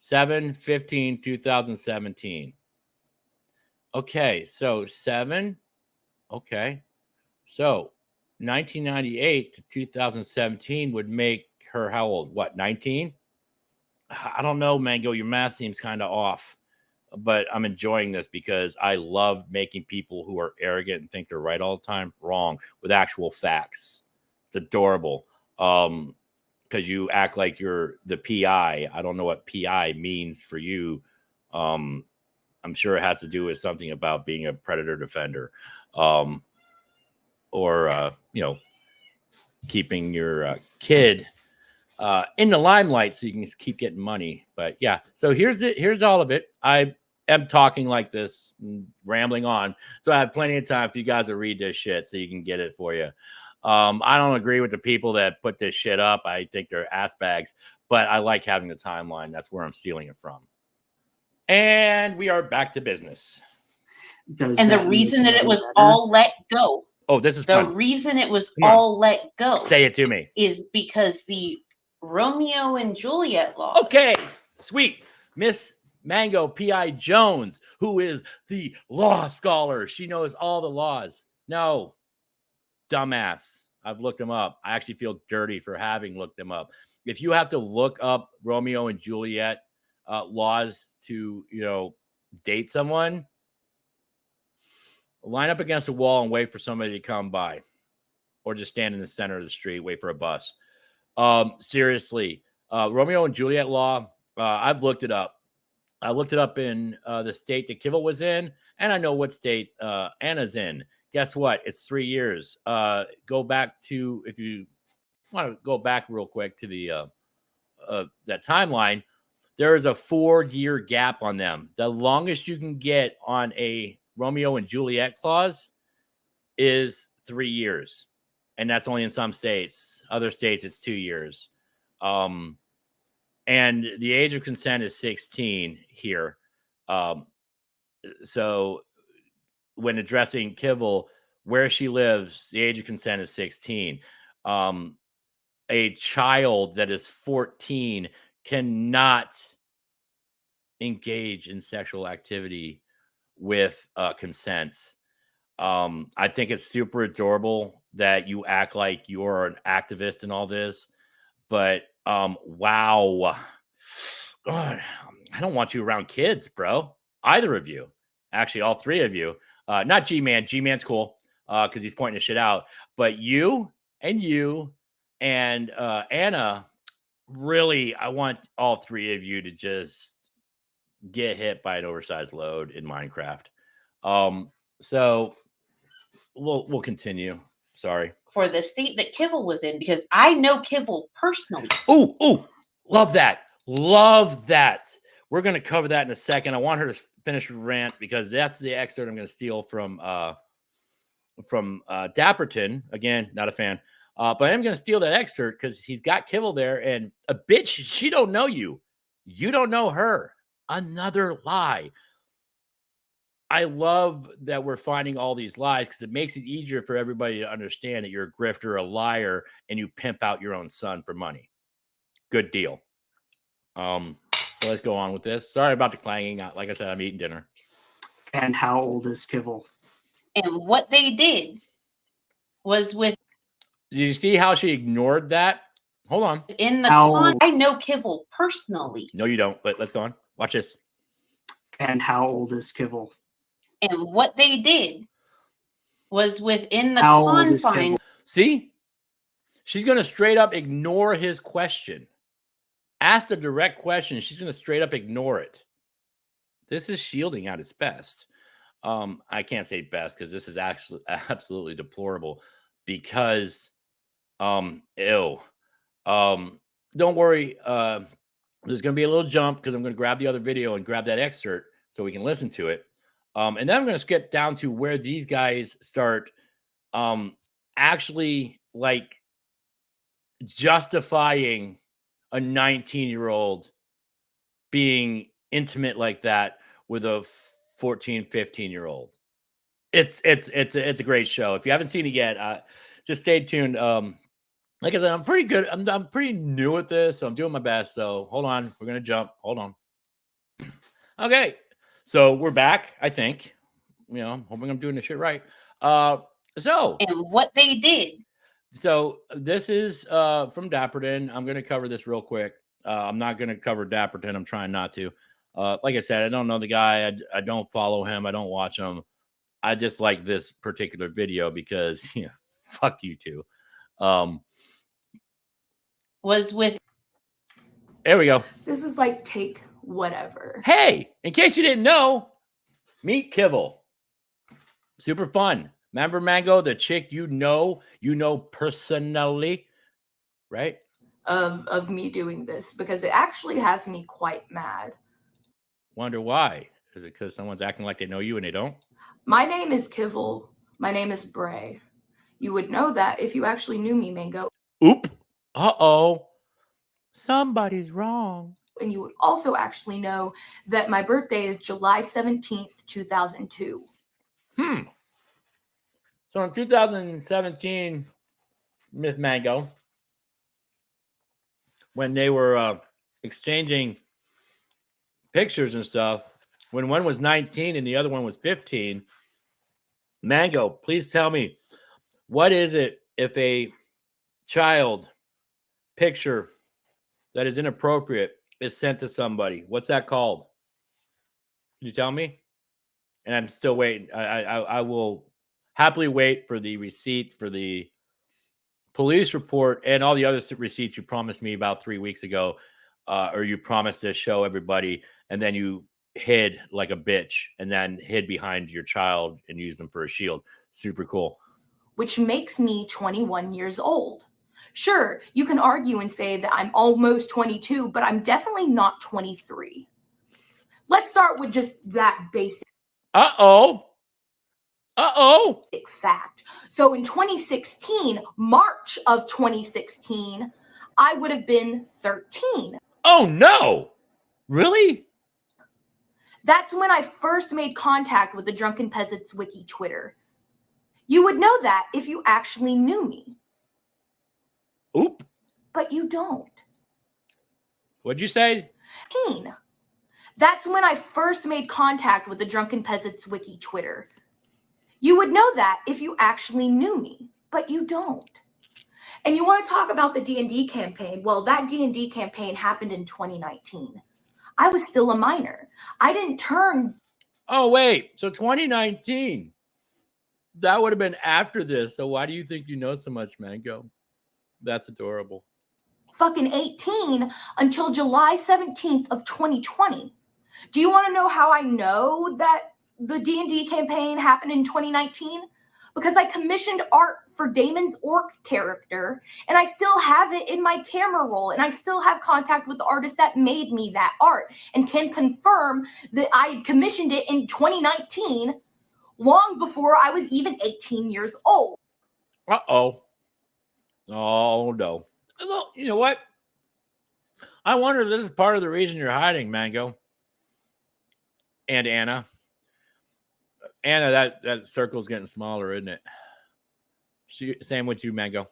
7/15/2017. Okay, so 7. Okay. So 1998 to 2017 would make her how old? What, 19? I don't know, Mango. Your math seems kind of off, but I'm enjoying this because I love making people who are arrogant and think they're right all the time wrong with actual facts. It's adorable. Because you act like you're the PI. I don't know what PI means for you. I'm sure it has to do with something about being a predator defender, or keeping your kid in the limelight so you can keep getting money. But yeah, so here's all of it. I am talking like this, rambling on, so I have plenty of time for you guys to read this shit so you can get it for you. I don't agree with the people that put this shit up. I think they're ass bags, but I like having the timeline. That's where I'm stealing it from. And we are back to business. And the reason that it was all let go. Oh, this is the fun. reason it was all let go. Say it to me. Is because the Romeo and Juliet law. Okay, sweet. Miss Mango P.I. Jones, who is the law scholar. She knows all the laws. No, dumbass. I've looked them up. I actually feel dirty for having looked them up. If you have to look up Romeo and Juliet laws to, date someone, line up against a wall and wait for somebody to come by, or just stand in the center of the street, wait for a bus. Seriously, Romeo and Juliet law, I've looked it up. I looked it up in the state that Kivel was in, and I know what state Anna's in. Guess what? It's 3 years. Go back to, if you want to go back real quick to the that timeline, there is a 4-year gap on them. The longest you can get on a Romeo and Juliet clause is 3 years. And that's only in some states. Other states, it's 2 years. And the age of consent is 16 here. So when addressing Kivel, where she lives, the age of consent is 16. A child that is 14 cannot engage in sexual activity with consent. I think it's super adorable that you act like you're an activist in all this, but wow. God, I don't want you around kids, bro. Either of you. Actually, all three of you. Not G-Man. G-Man's cool because he's pointing the shit out. But you and Anna, really, I want all three of you to just get hit by an oversized load in Minecraft. So we'll continue. Sorry. For the state that Kivel was in, because I know Kivel personally. Ooh, love that. Love that. We're going to cover that in a second. I want her to finish her rant because that's the excerpt I'm going to steal from Dapperton. Again, not a fan. But I'm going to steal that excerpt because he's got Kivel there, and a bitch, she don't know you. You don't know her. Another lie. I love that we're finding all these lies because it makes it easier for everybody to understand that you're a grifter, a liar, and you pimp out your own son for money. Good deal. So let's go on with this. Sorry about the clanging. Like I said, I'm eating dinner. And how old is Kivel? And what they did was with. Did you see how she ignored that? Hold on. In the I know Kivel personally. No, you don't. But let's go on. Watch this. And how old is Kivel? And what they did was within the confines. See? She's going to straight up ignore his question. Ask a direct question. She's going to straight up ignore it. This is shielding at its best. I can't say best because this is actually absolutely deplorable because, ew. Don't worry. There's going to be a little jump because I'm going to grab the other video and grab that excerpt so we can listen to it. And then I'm going to skip down to where these guys start actually like justifying a 19-year-old being intimate like that with a 14, 15-year-old. It's a great show. If you haven't seen it yet, just stay tuned. Like I said, I'm pretty good. I'm pretty new at this, so I'm doing my best. So hold on. We're going to jump. Hold on. Okay. So we're back, I think. Hoping I'm doing the shit right. And what they did. So this is from Dapperton. I'm going to cover this real quick. I'm not going to cover Dapperton. I'm trying not to. Like I said, I don't know the guy. I don't follow him. I don't watch him. I just like this particular video because, fuck you two. Was with. There we go. This is like take whatever. Hey, in case you didn't know, meet Kivel. Super fun. Remember Mango, the chick you know personally, right? Of me doing this because it actually has me quite mad. Wonder why? Is it because someone's acting like they know you and they don't? My name is Kivel. My name is Bray. You would know that if you actually knew me, Mango. Oop. Uh-oh. Somebody's wrong. And you would also actually know that my birthday is July 17th, 2002. So in 2017, Miss Mango, when they were exchanging pictures and stuff, when one was 19 and the other one was 15, Mango, please tell me, what is it if a child picture that is inappropriate is sent to somebody? What's that called? Can you tell me? And I'm still waiting. I will happily wait for the receipt for the police report and all the other receipts you promised me about 3 weeks ago, or you promised to show everybody, and then you hid like a bitch and then hid behind your child and used them for a shield. Super cool. Which makes me 21 years old. Sure, you can argue and say that I'm almost 22, but I'm definitely not 23. Let's start with just that basic fact. So in 2016, March of 2016, I would have been 13. Oh no! Really? That's when I first made contact with the Drunken Peasants Wiki Twitter. You would know that if you actually knew me. Oop. But you don't. What'd you say? That's when I first made contact with the Drunken Peasants Wiki Twitter. You would know that if you actually knew me, but you don't. And you want to talk about the D&D campaign? Well, that D&D campaign happened in 2019. I was still a minor. I didn't turn. Oh, wait. So 2019. That would have been after this. So why do you think you know so much, Mango? That's adorable. Fucking 18 until July 17th of 2020. Do you want to know how I know that the D&D campaign happened in 2019? Because I commissioned art for Damon's orc character, and I still have it in my camera roll, and I still have contact with the artist that made me that art, and can confirm that I commissioned it in 2019, long before I was even 18 years old. Uh-oh. Oh, no. Well, you know what? I wonder if this is part of the reason you're hiding, Mango. And Anna. Anna, that circle's getting smaller, isn't it? Same with you, Mango.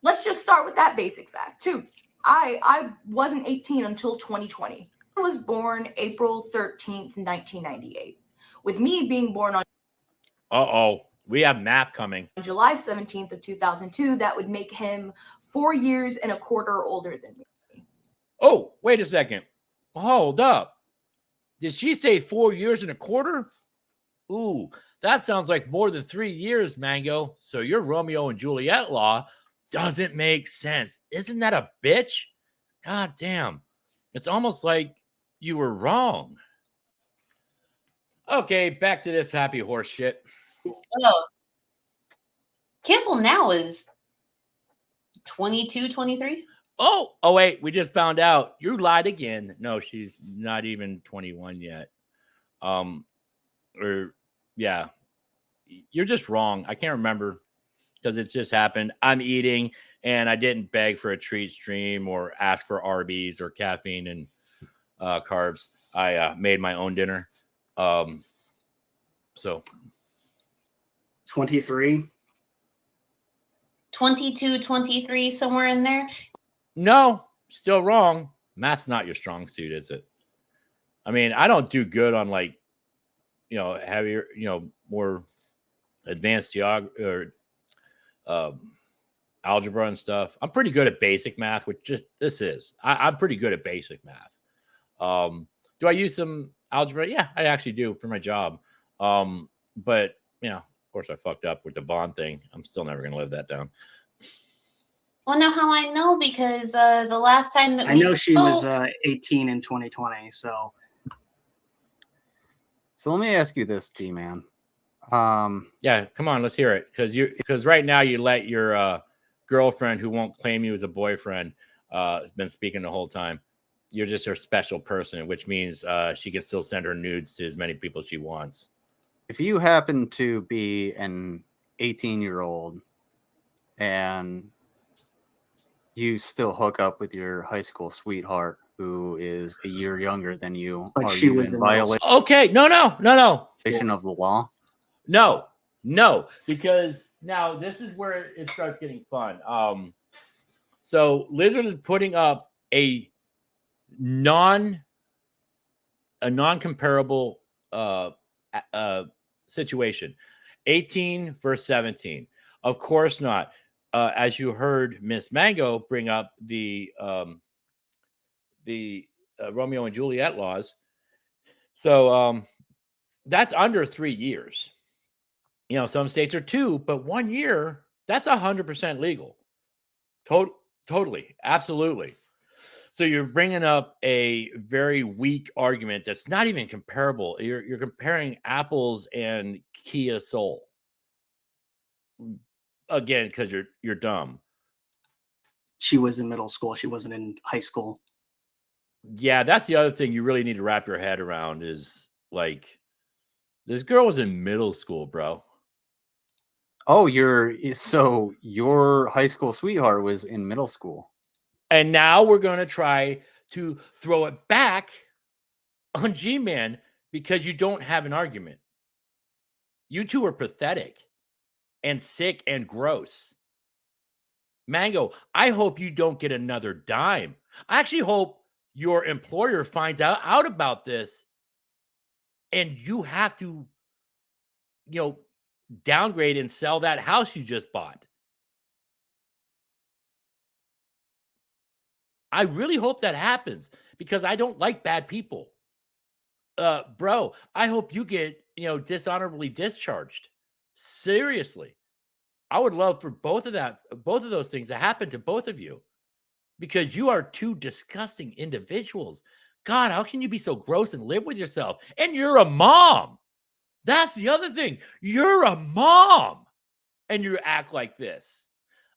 Let's just start with that basic fact, too. I wasn't 18 until 2020. I was born April 13th, 1998. With me being born on we have math coming. July 17th of 2002, that would make him 4 years and a quarter older than me. Oh, wait a second. Hold up. Did she say 4 years and a quarter? Ooh, that sounds like more than 3 years, Mango. So your Romeo and Juliet law doesn't make sense. Isn't that a bitch? God damn. It's almost like you were wrong. Okay, back to this happy horse shit. Kimball now is 22, 23. Oh, wait, we just found out. You lied again. No, she's not even 21 yet. Yeah. You're just wrong. I can't remember because it's just happened. I'm eating and I didn't beg for a treat stream or ask for Arby's or caffeine and carbs. I made my own dinner. So 23. 22, 23, somewhere in there. No, still wrong. Math's not your strong suit, is it? I mean, I don't do good on like, heavier, more advanced geography or algebra and stuff. I'm pretty good at basic math, which I'm pretty good at basic math. Do I use some algebra? Yeah, I actually do for my job. But of course I fucked up with the bond thing. I'm still never going to live that down. Well, know how I know? Because the last time that I know she was 18 in 2020. So let me ask you this, G-Man. Yeah, come on, let's hear it. Because right now you let your girlfriend, who won't claim you as a boyfriend, has been speaking the whole time. You're just her special person, which means she can still send her nudes to as many people she wants. If you happen to be an 18-year-old and you still hook up with your high school sweetheart who is a year younger than you, But are she you was in in middle violation Okay, no. of the law? No, because now this is where it starts getting fun. So Lizard is putting up a non-comparable situation. 18 versus 17. Of course not. As you heard Miss Mango bring up the Romeo and Juliet laws. So that's under 3 years. You know, some states are 2, but 1 year, that's 100% legal. Totally, absolutely. So you're bringing up a very weak argument that's not even comparable. You're comparing apples and Kia Soul. Again, because you're dumb. She was in middle school. She wasn't in high school. Yeah, that's the other thing you really need to wrap your head around is like this girl was in middle school, bro. Oh, so your high school sweetheart was in middle school. And now we're going to try to throw it back on G-Man because you don't have an argument. You two are pathetic and sick and gross. Mango, I hope you don't get another dime. I actually hope your employer finds out about this and you have to, downgrade and sell that house you just bought. I really hope that happens because I don't like bad people. Bro, I hope you get, dishonorably discharged. Seriously. I would love for both of those things to happen to both of you because you are two disgusting individuals. God, how can you be so gross and live with yourself? And you're a mom. That's the other thing. You're a mom and you act like this.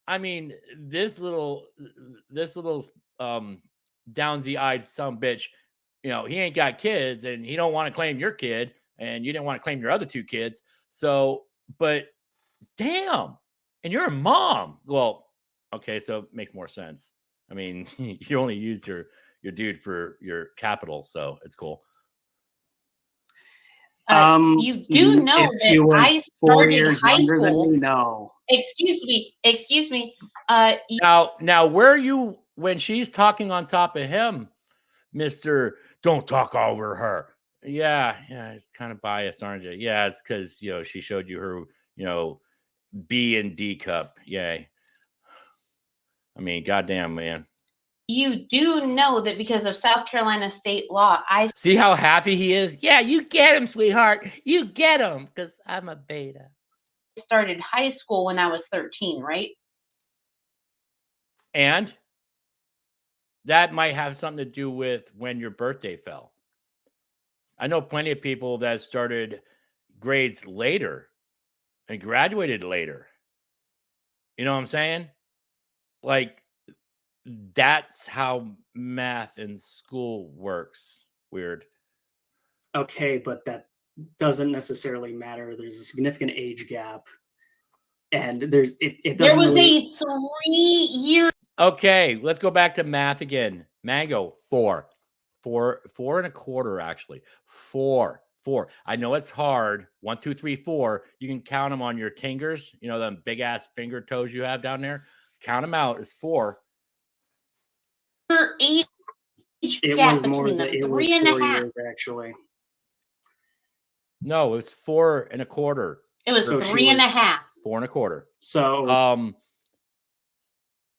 I mean, this little downsy-eyed some bitch, he ain't got kids and he don't want to claim your kid and you didn't want to claim your other 2 kids. So, but damn. And you're a mom. Well, okay, so it makes more sense. I mean, you only used your dude for your capital, so it's cool. You do know if she that was I 4 started years high younger than school. me, no. Excuse me. Now, where are you when she's talking on top of him, Mr. Don't talk over her? Yeah, it's kind of biased, aren't you? Yeah, it's because she showed you her, B and D cup. Yay. I mean, goddamn, man. You do know that because of South Carolina state law, I see how happy he is. Yeah, you get him, sweetheart. You get him because I'm a beta. Started high school when I was 13, right? And that might have something to do with when your birthday fell. I know plenty of people that started grades later and graduated later. You know what I'm saying? Like, that's how math in school works. Weird. Okay, but that doesn't necessarily matter. There's a significant age gap. And it doesn't there was really... a 3-year. Okay, let's go back to math again. Mango, 4 and a quarter, actually. 4. I know it's hard. 1, 2, 3, 4. You can count them on your fingers. Them big ass finger toes you have down there. Count them out. It's 4. Age it gap was more between than them. it 3 was and a 4 half. years actually. No, it was 4 and a quarter. It was So 3 and a half. 4 and a quarter. So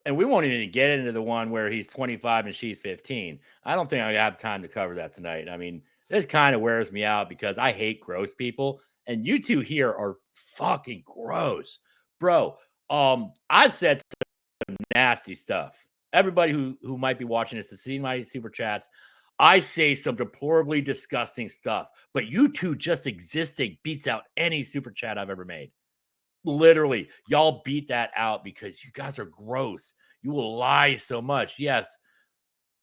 and we won't even get into the one where he's 25 and she's 15. I don't think I have time to cover that tonight. I mean, this kind of wears me out because I hate gross people. And you two here are fucking gross. Bro, I've said some nasty stuff. Everybody who might be watching this has seen my super chats. I say some deplorably disgusting stuff. But you two just existing beats out any super chat I've ever made. Literally, y'all beat that out because you guys are gross. You will lie so much. Yes,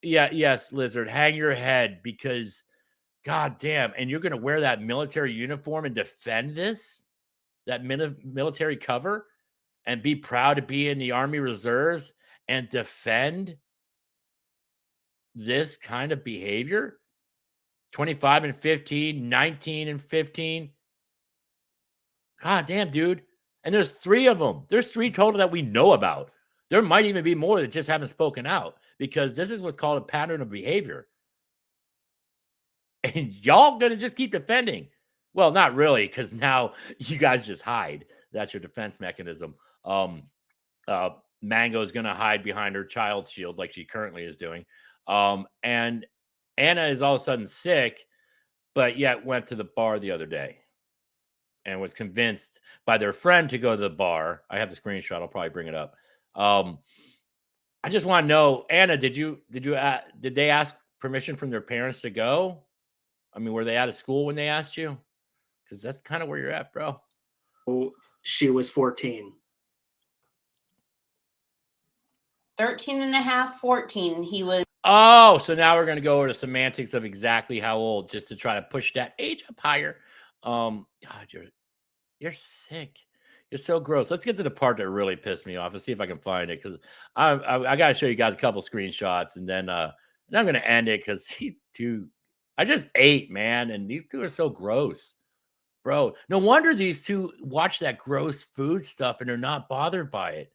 Lizard, hang your head because, god damn, and you're gonna wear that military uniform and defend that military cover, and be proud to be in the Army Reserves and defend this kind of behavior? 25 and 15, 19 and 15. God damn, dude. And there's 3 of them. There's 3 total that we know about. There might even be more that just haven't spoken out, because this is what's called a pattern of behavior. And y'all gonna just keep defending. Well, not really, because now you guys just hide. That's your defense mechanism. Mango's gonna hide behind her child shield like she currently is doing. And Anna is all of a sudden sick, but yet went to the bar the other day and was convinced by their friend to go to the bar. I have the screenshot. I'll probably bring it up. I just want to know, Anna, did they ask permission from their parents to go? I mean, were they out of school when they asked you? Because that's kind of where you're at, bro. She was 14. 13 and a half, 14. He was. Oh, so now we're going to go over the semantics of exactly how old, just to try to push that age up higher. God, you're sick. You're so gross. Let's get to the part that really pissed me off. Let's see if I can find it, because I got to show you guys a couple screenshots, and then I'm going to end it because I just ate, man, and these 2 are so gross, bro. No wonder these 2 watch that gross food stuff and they're not bothered by it,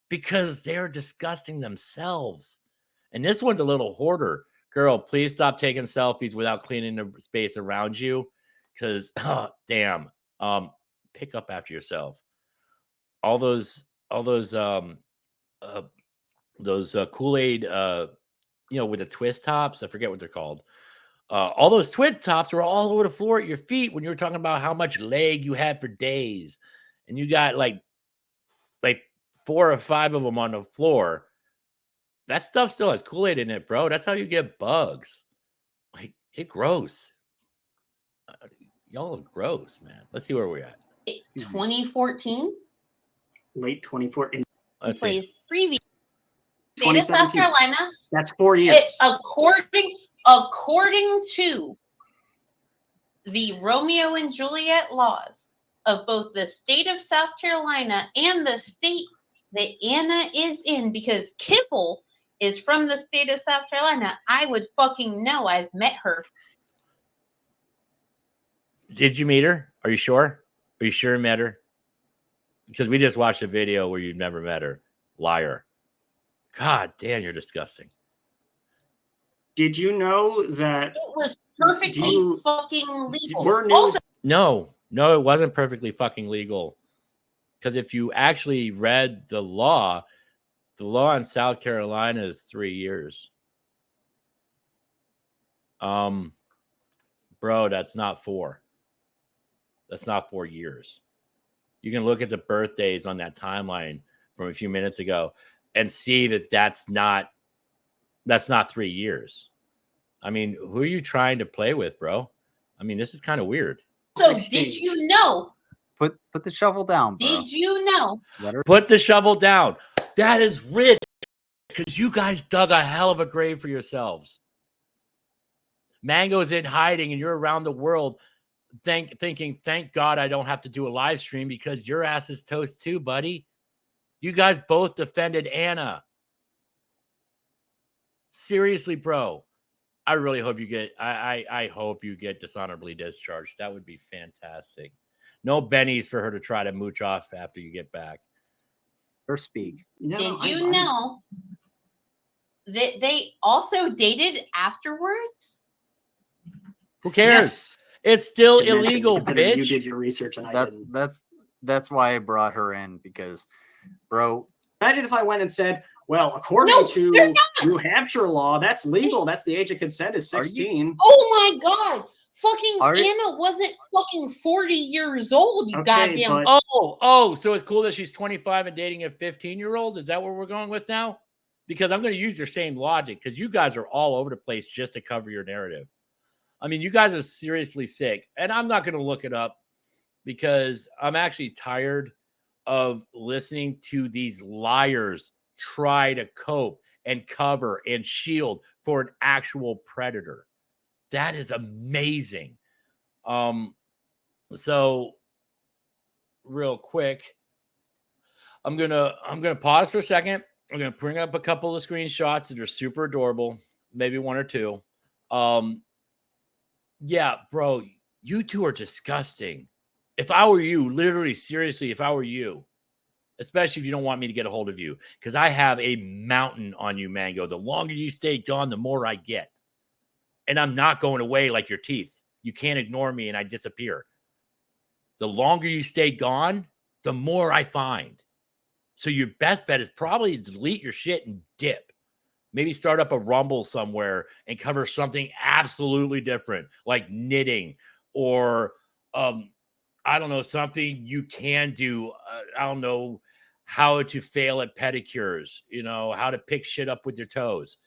because they're disgusting themselves. And this one's a little hoarder. Girl, please stop taking selfies without cleaning the space around you, because damn, pick up after yourself. All those Kool-Aid, with the twist tops. I forget what they're called. All those twist tops were all over the floor at your feet when you were talking about how much leg you had for days, and you got like 4 or 5 of them on the floor. That stuff still has Kool-Aid in it, bro. That's how you get bugs. Like, it's gross. Y'all look gross, man. Let's see where we're at. 2014. Late 2014. Let's see. Previous state of South 2017. Carolina. That's 4 years. According to the Romeo and Juliet laws of both the state of South Carolina and the state that Anna is in, because Kibble is from the state of South Carolina, I would fucking know. I've met her. Did you meet her? Are you sure? Are you sure you met her? Because we just watched a video where you've never met her. Liar. God damn, you're disgusting. Did you know that It was perfectly fucking legal. Also, No, it wasn't perfectly fucking legal. Because if you actually read the law in South Carolina is 3 years. Bro, that's not 4. That's not 4 years. You can look at the birthdays on that timeline from a few minutes ago and see that that's not 3 years. I mean, who are you trying to play with, bro? I mean, this is kind of weird. So did you know? Put the shovel down, bro. Did you know? Put the shovel down. That is rich, because you guys dug a hell of a grave for yourselves. Mango's in hiding and you're around the world thinking, thank God I don't have to do a live stream, because your ass is toast too, buddy. You guys both defended Anna. Seriously, bro. I really hope you get I hope you get dishonorably discharged. That would be fantastic. No bennies for her to try to mooch off after you get back. Or speak. No, did you know that they also dated afterwards? Who cares? Yes. It's still illegal, bitch. You did your research and I didn't. That's why I brought her in, because, bro. Imagine if I went and said, well, according to New Hampshire law, that's legal. That's the age of consent is 16. Oh my God. Fucking Anna wasn't fucking 40 years old, you goddamn. Oh, so it's cool that she's 25 and dating a 15-year-old? Is that where we're going with now? Because I'm going to use your same logic, because you guys are all over the place just to cover your narrative. I mean, you guys are seriously sick. And I'm not going to look it up, because I'm actually tired of listening to these liars try to cope and cover and shield for an actual predator. That is amazing. So real quick, I'm gonna pause for a second, I'm gonna bring up a couple of screenshots that are super adorable, maybe one or two. Yeah, bro, you two are disgusting. If I were you, literally, seriously, if I were you, especially if you don't want me to get a hold of you, because I have a mountain on you, Mango. The longer you stay gone, the more I get. And I'm not going away like your teeth. You can't ignore me and I disappear. The longer you stay gone, the more I find. So your best bet is probably to delete your shit and dip. Maybe start up a Rumble somewhere and cover something absolutely different, like knitting or I don't know, something you can do. I don't know how to fail at pedicures, how to pick shit up with your toes.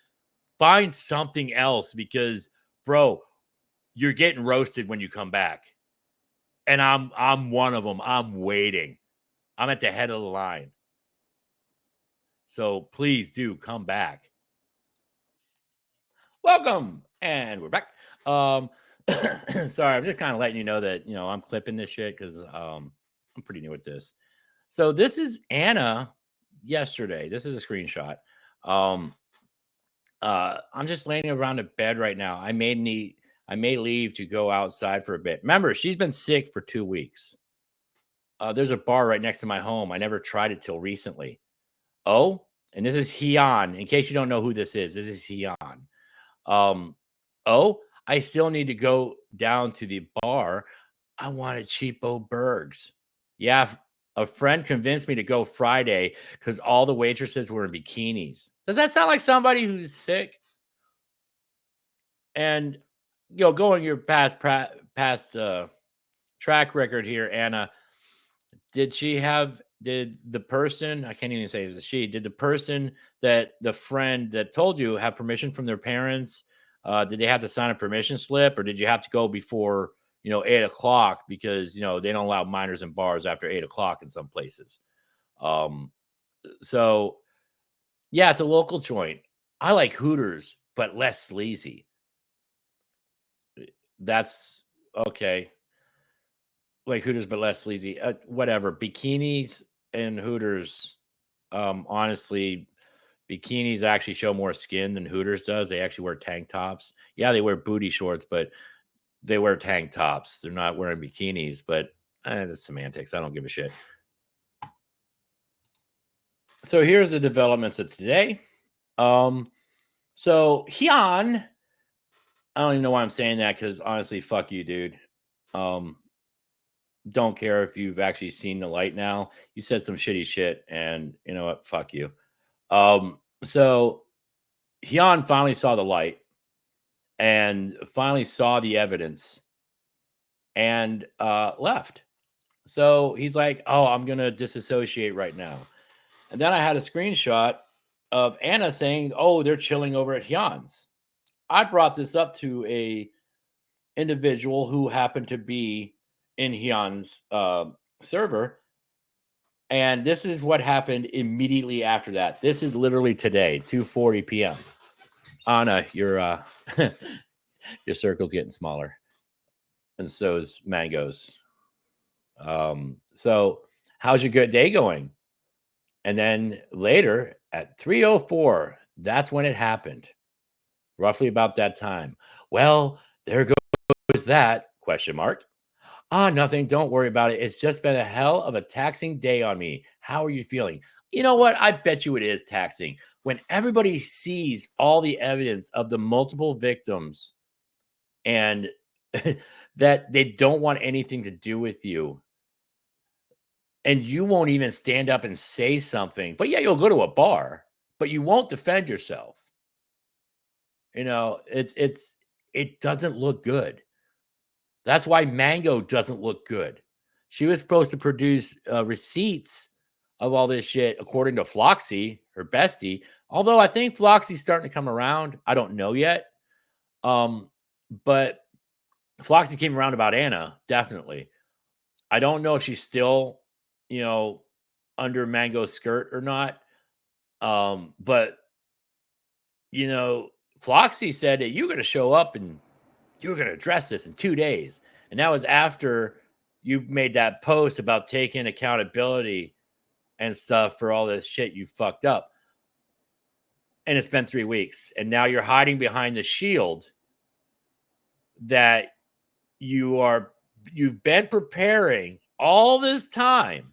Find something else because, bro, you're getting roasted when you come back. And I'm one of them. I'm waiting. I'm at the head of the line. So please do come back. Welcome. And we're back. Sorry, I'm just kind of letting you know that, I'm clipping this shit because I'm pretty new at this. So this is Anna yesterday. This is a screenshot. I'm just laying around in bed right now. I may leave to go outside for a bit. Remember, she's been sick for 2 weeks. There's a bar right next to my home. I never tried it till recently. Oh, and this is Hyun. In case you don't know who this is Hyun. I still need to go down to the bar. I wanted cheapo burgers. Yeah, a friend convinced me to go Friday because all the waitresses were in bikinis. Does that sound like somebody who's sick? And going your past track record here, Anna, did the person, I can't even say it was a she, did the person that the friend that told you have permission from their parents? Did they have to sign a permission slip, or did you have to go before 8:00 because they don't allow minors in bars after 8:00 in some places? So yeah, it's a local joint. I like Hooters, but less sleazy. That's okay. Like Hooters, but less sleazy. Whatever. Bikinis and Hooters. Honestly, bikinis actually show more skin than Hooters does. They actually wear tank tops. Yeah, they wear booty shorts, but they wear tank tops. They're not wearing bikinis, but that's semantics. I don't give a shit. So here's the developments of today. So Hyun, I don't even know why I'm saying that because honestly, fuck you, dude. Don't care if you've actually seen the light now. You said some shitty shit, and you know what? Fuck you. So Hyun finally saw the light and finally saw the evidence and left. So he's like, oh, I'm going to disassociate right now. And then I had a screenshot of Anna saying, oh, they're chilling over at Hyun's. I brought this up to a individual who happened to be in Hyun's server. And this is what happened immediately after that. This is literally today, 2:40 p.m. Anna, your circle's getting smaller. And so is Mango's. So how's your good day going? And then later at 3:04, that's when it happened. Roughly about that time. Well, there goes that ? Nothing. Don't worry about it. It's just been a hell of a taxing day on me. How are you feeling? You know what? I bet you it is taxing. When everybody sees all the evidence of the multiple victims and that they don't want anything to do with you, and you won't even stand up and say something, but yeah, you'll go to a bar, but you won't defend yourself. It doesn't look good. That's why Mango doesn't look good. She was supposed to produce receipts of all this shit, according to Floxy, her bestie. Although I think Floxy's starting to come around. I don't know yet. But Floxy came around about Anna, definitely. I don't know if she's still, under Mango's skirt or not. But, Floxy said that you're going to show up and you're going to address this in 2 days. And that was after you made that post about taking accountability and stuff for all this shit you fucked up. And it's been 3 weeks. And now you're hiding behind the shield that you've been preparing all this time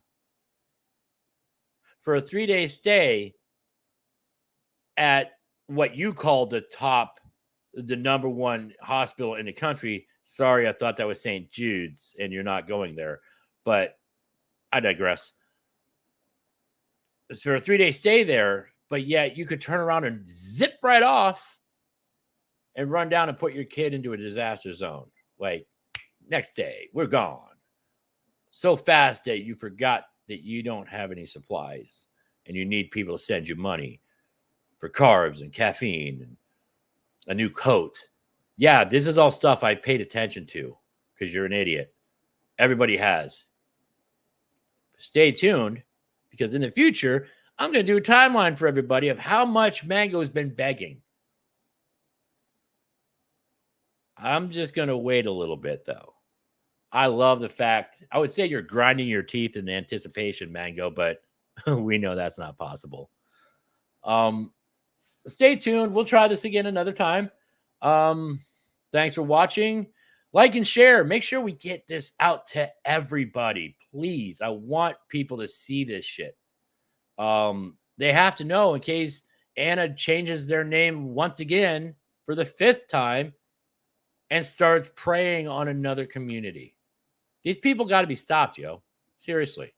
for a 3-day stay at what you call the number one hospital in the country. Sorry, I thought that was St. Jude's, and you're not going there. But I digress. So for a 3-day stay there, but yet you could turn around and zip right off and run down and put your kid into a disaster zone. Like, next day, we're gone. So fast that you forgot that you don't have any supplies and you need people to send you money for carbs and caffeine and a new coat. Yeah, this is all stuff I paid attention to because you're an idiot. Everybody has. Stay tuned because in the future, I'm going to do a timeline for everybody of how much Mango has been begging. I'm just going to wait a little bit, though. I love the fact, I would say you're grinding your teeth in anticipation, Mango, but we know that's not possible. Stay tuned. We'll try this again another time. Thanks for watching. Like and share. Make sure we get this out to everybody, please. I want people to see this shit. They have to know in case Anna changes their name once again for the 5th time and starts preying on another community. These people got to be stopped, yo. Seriously.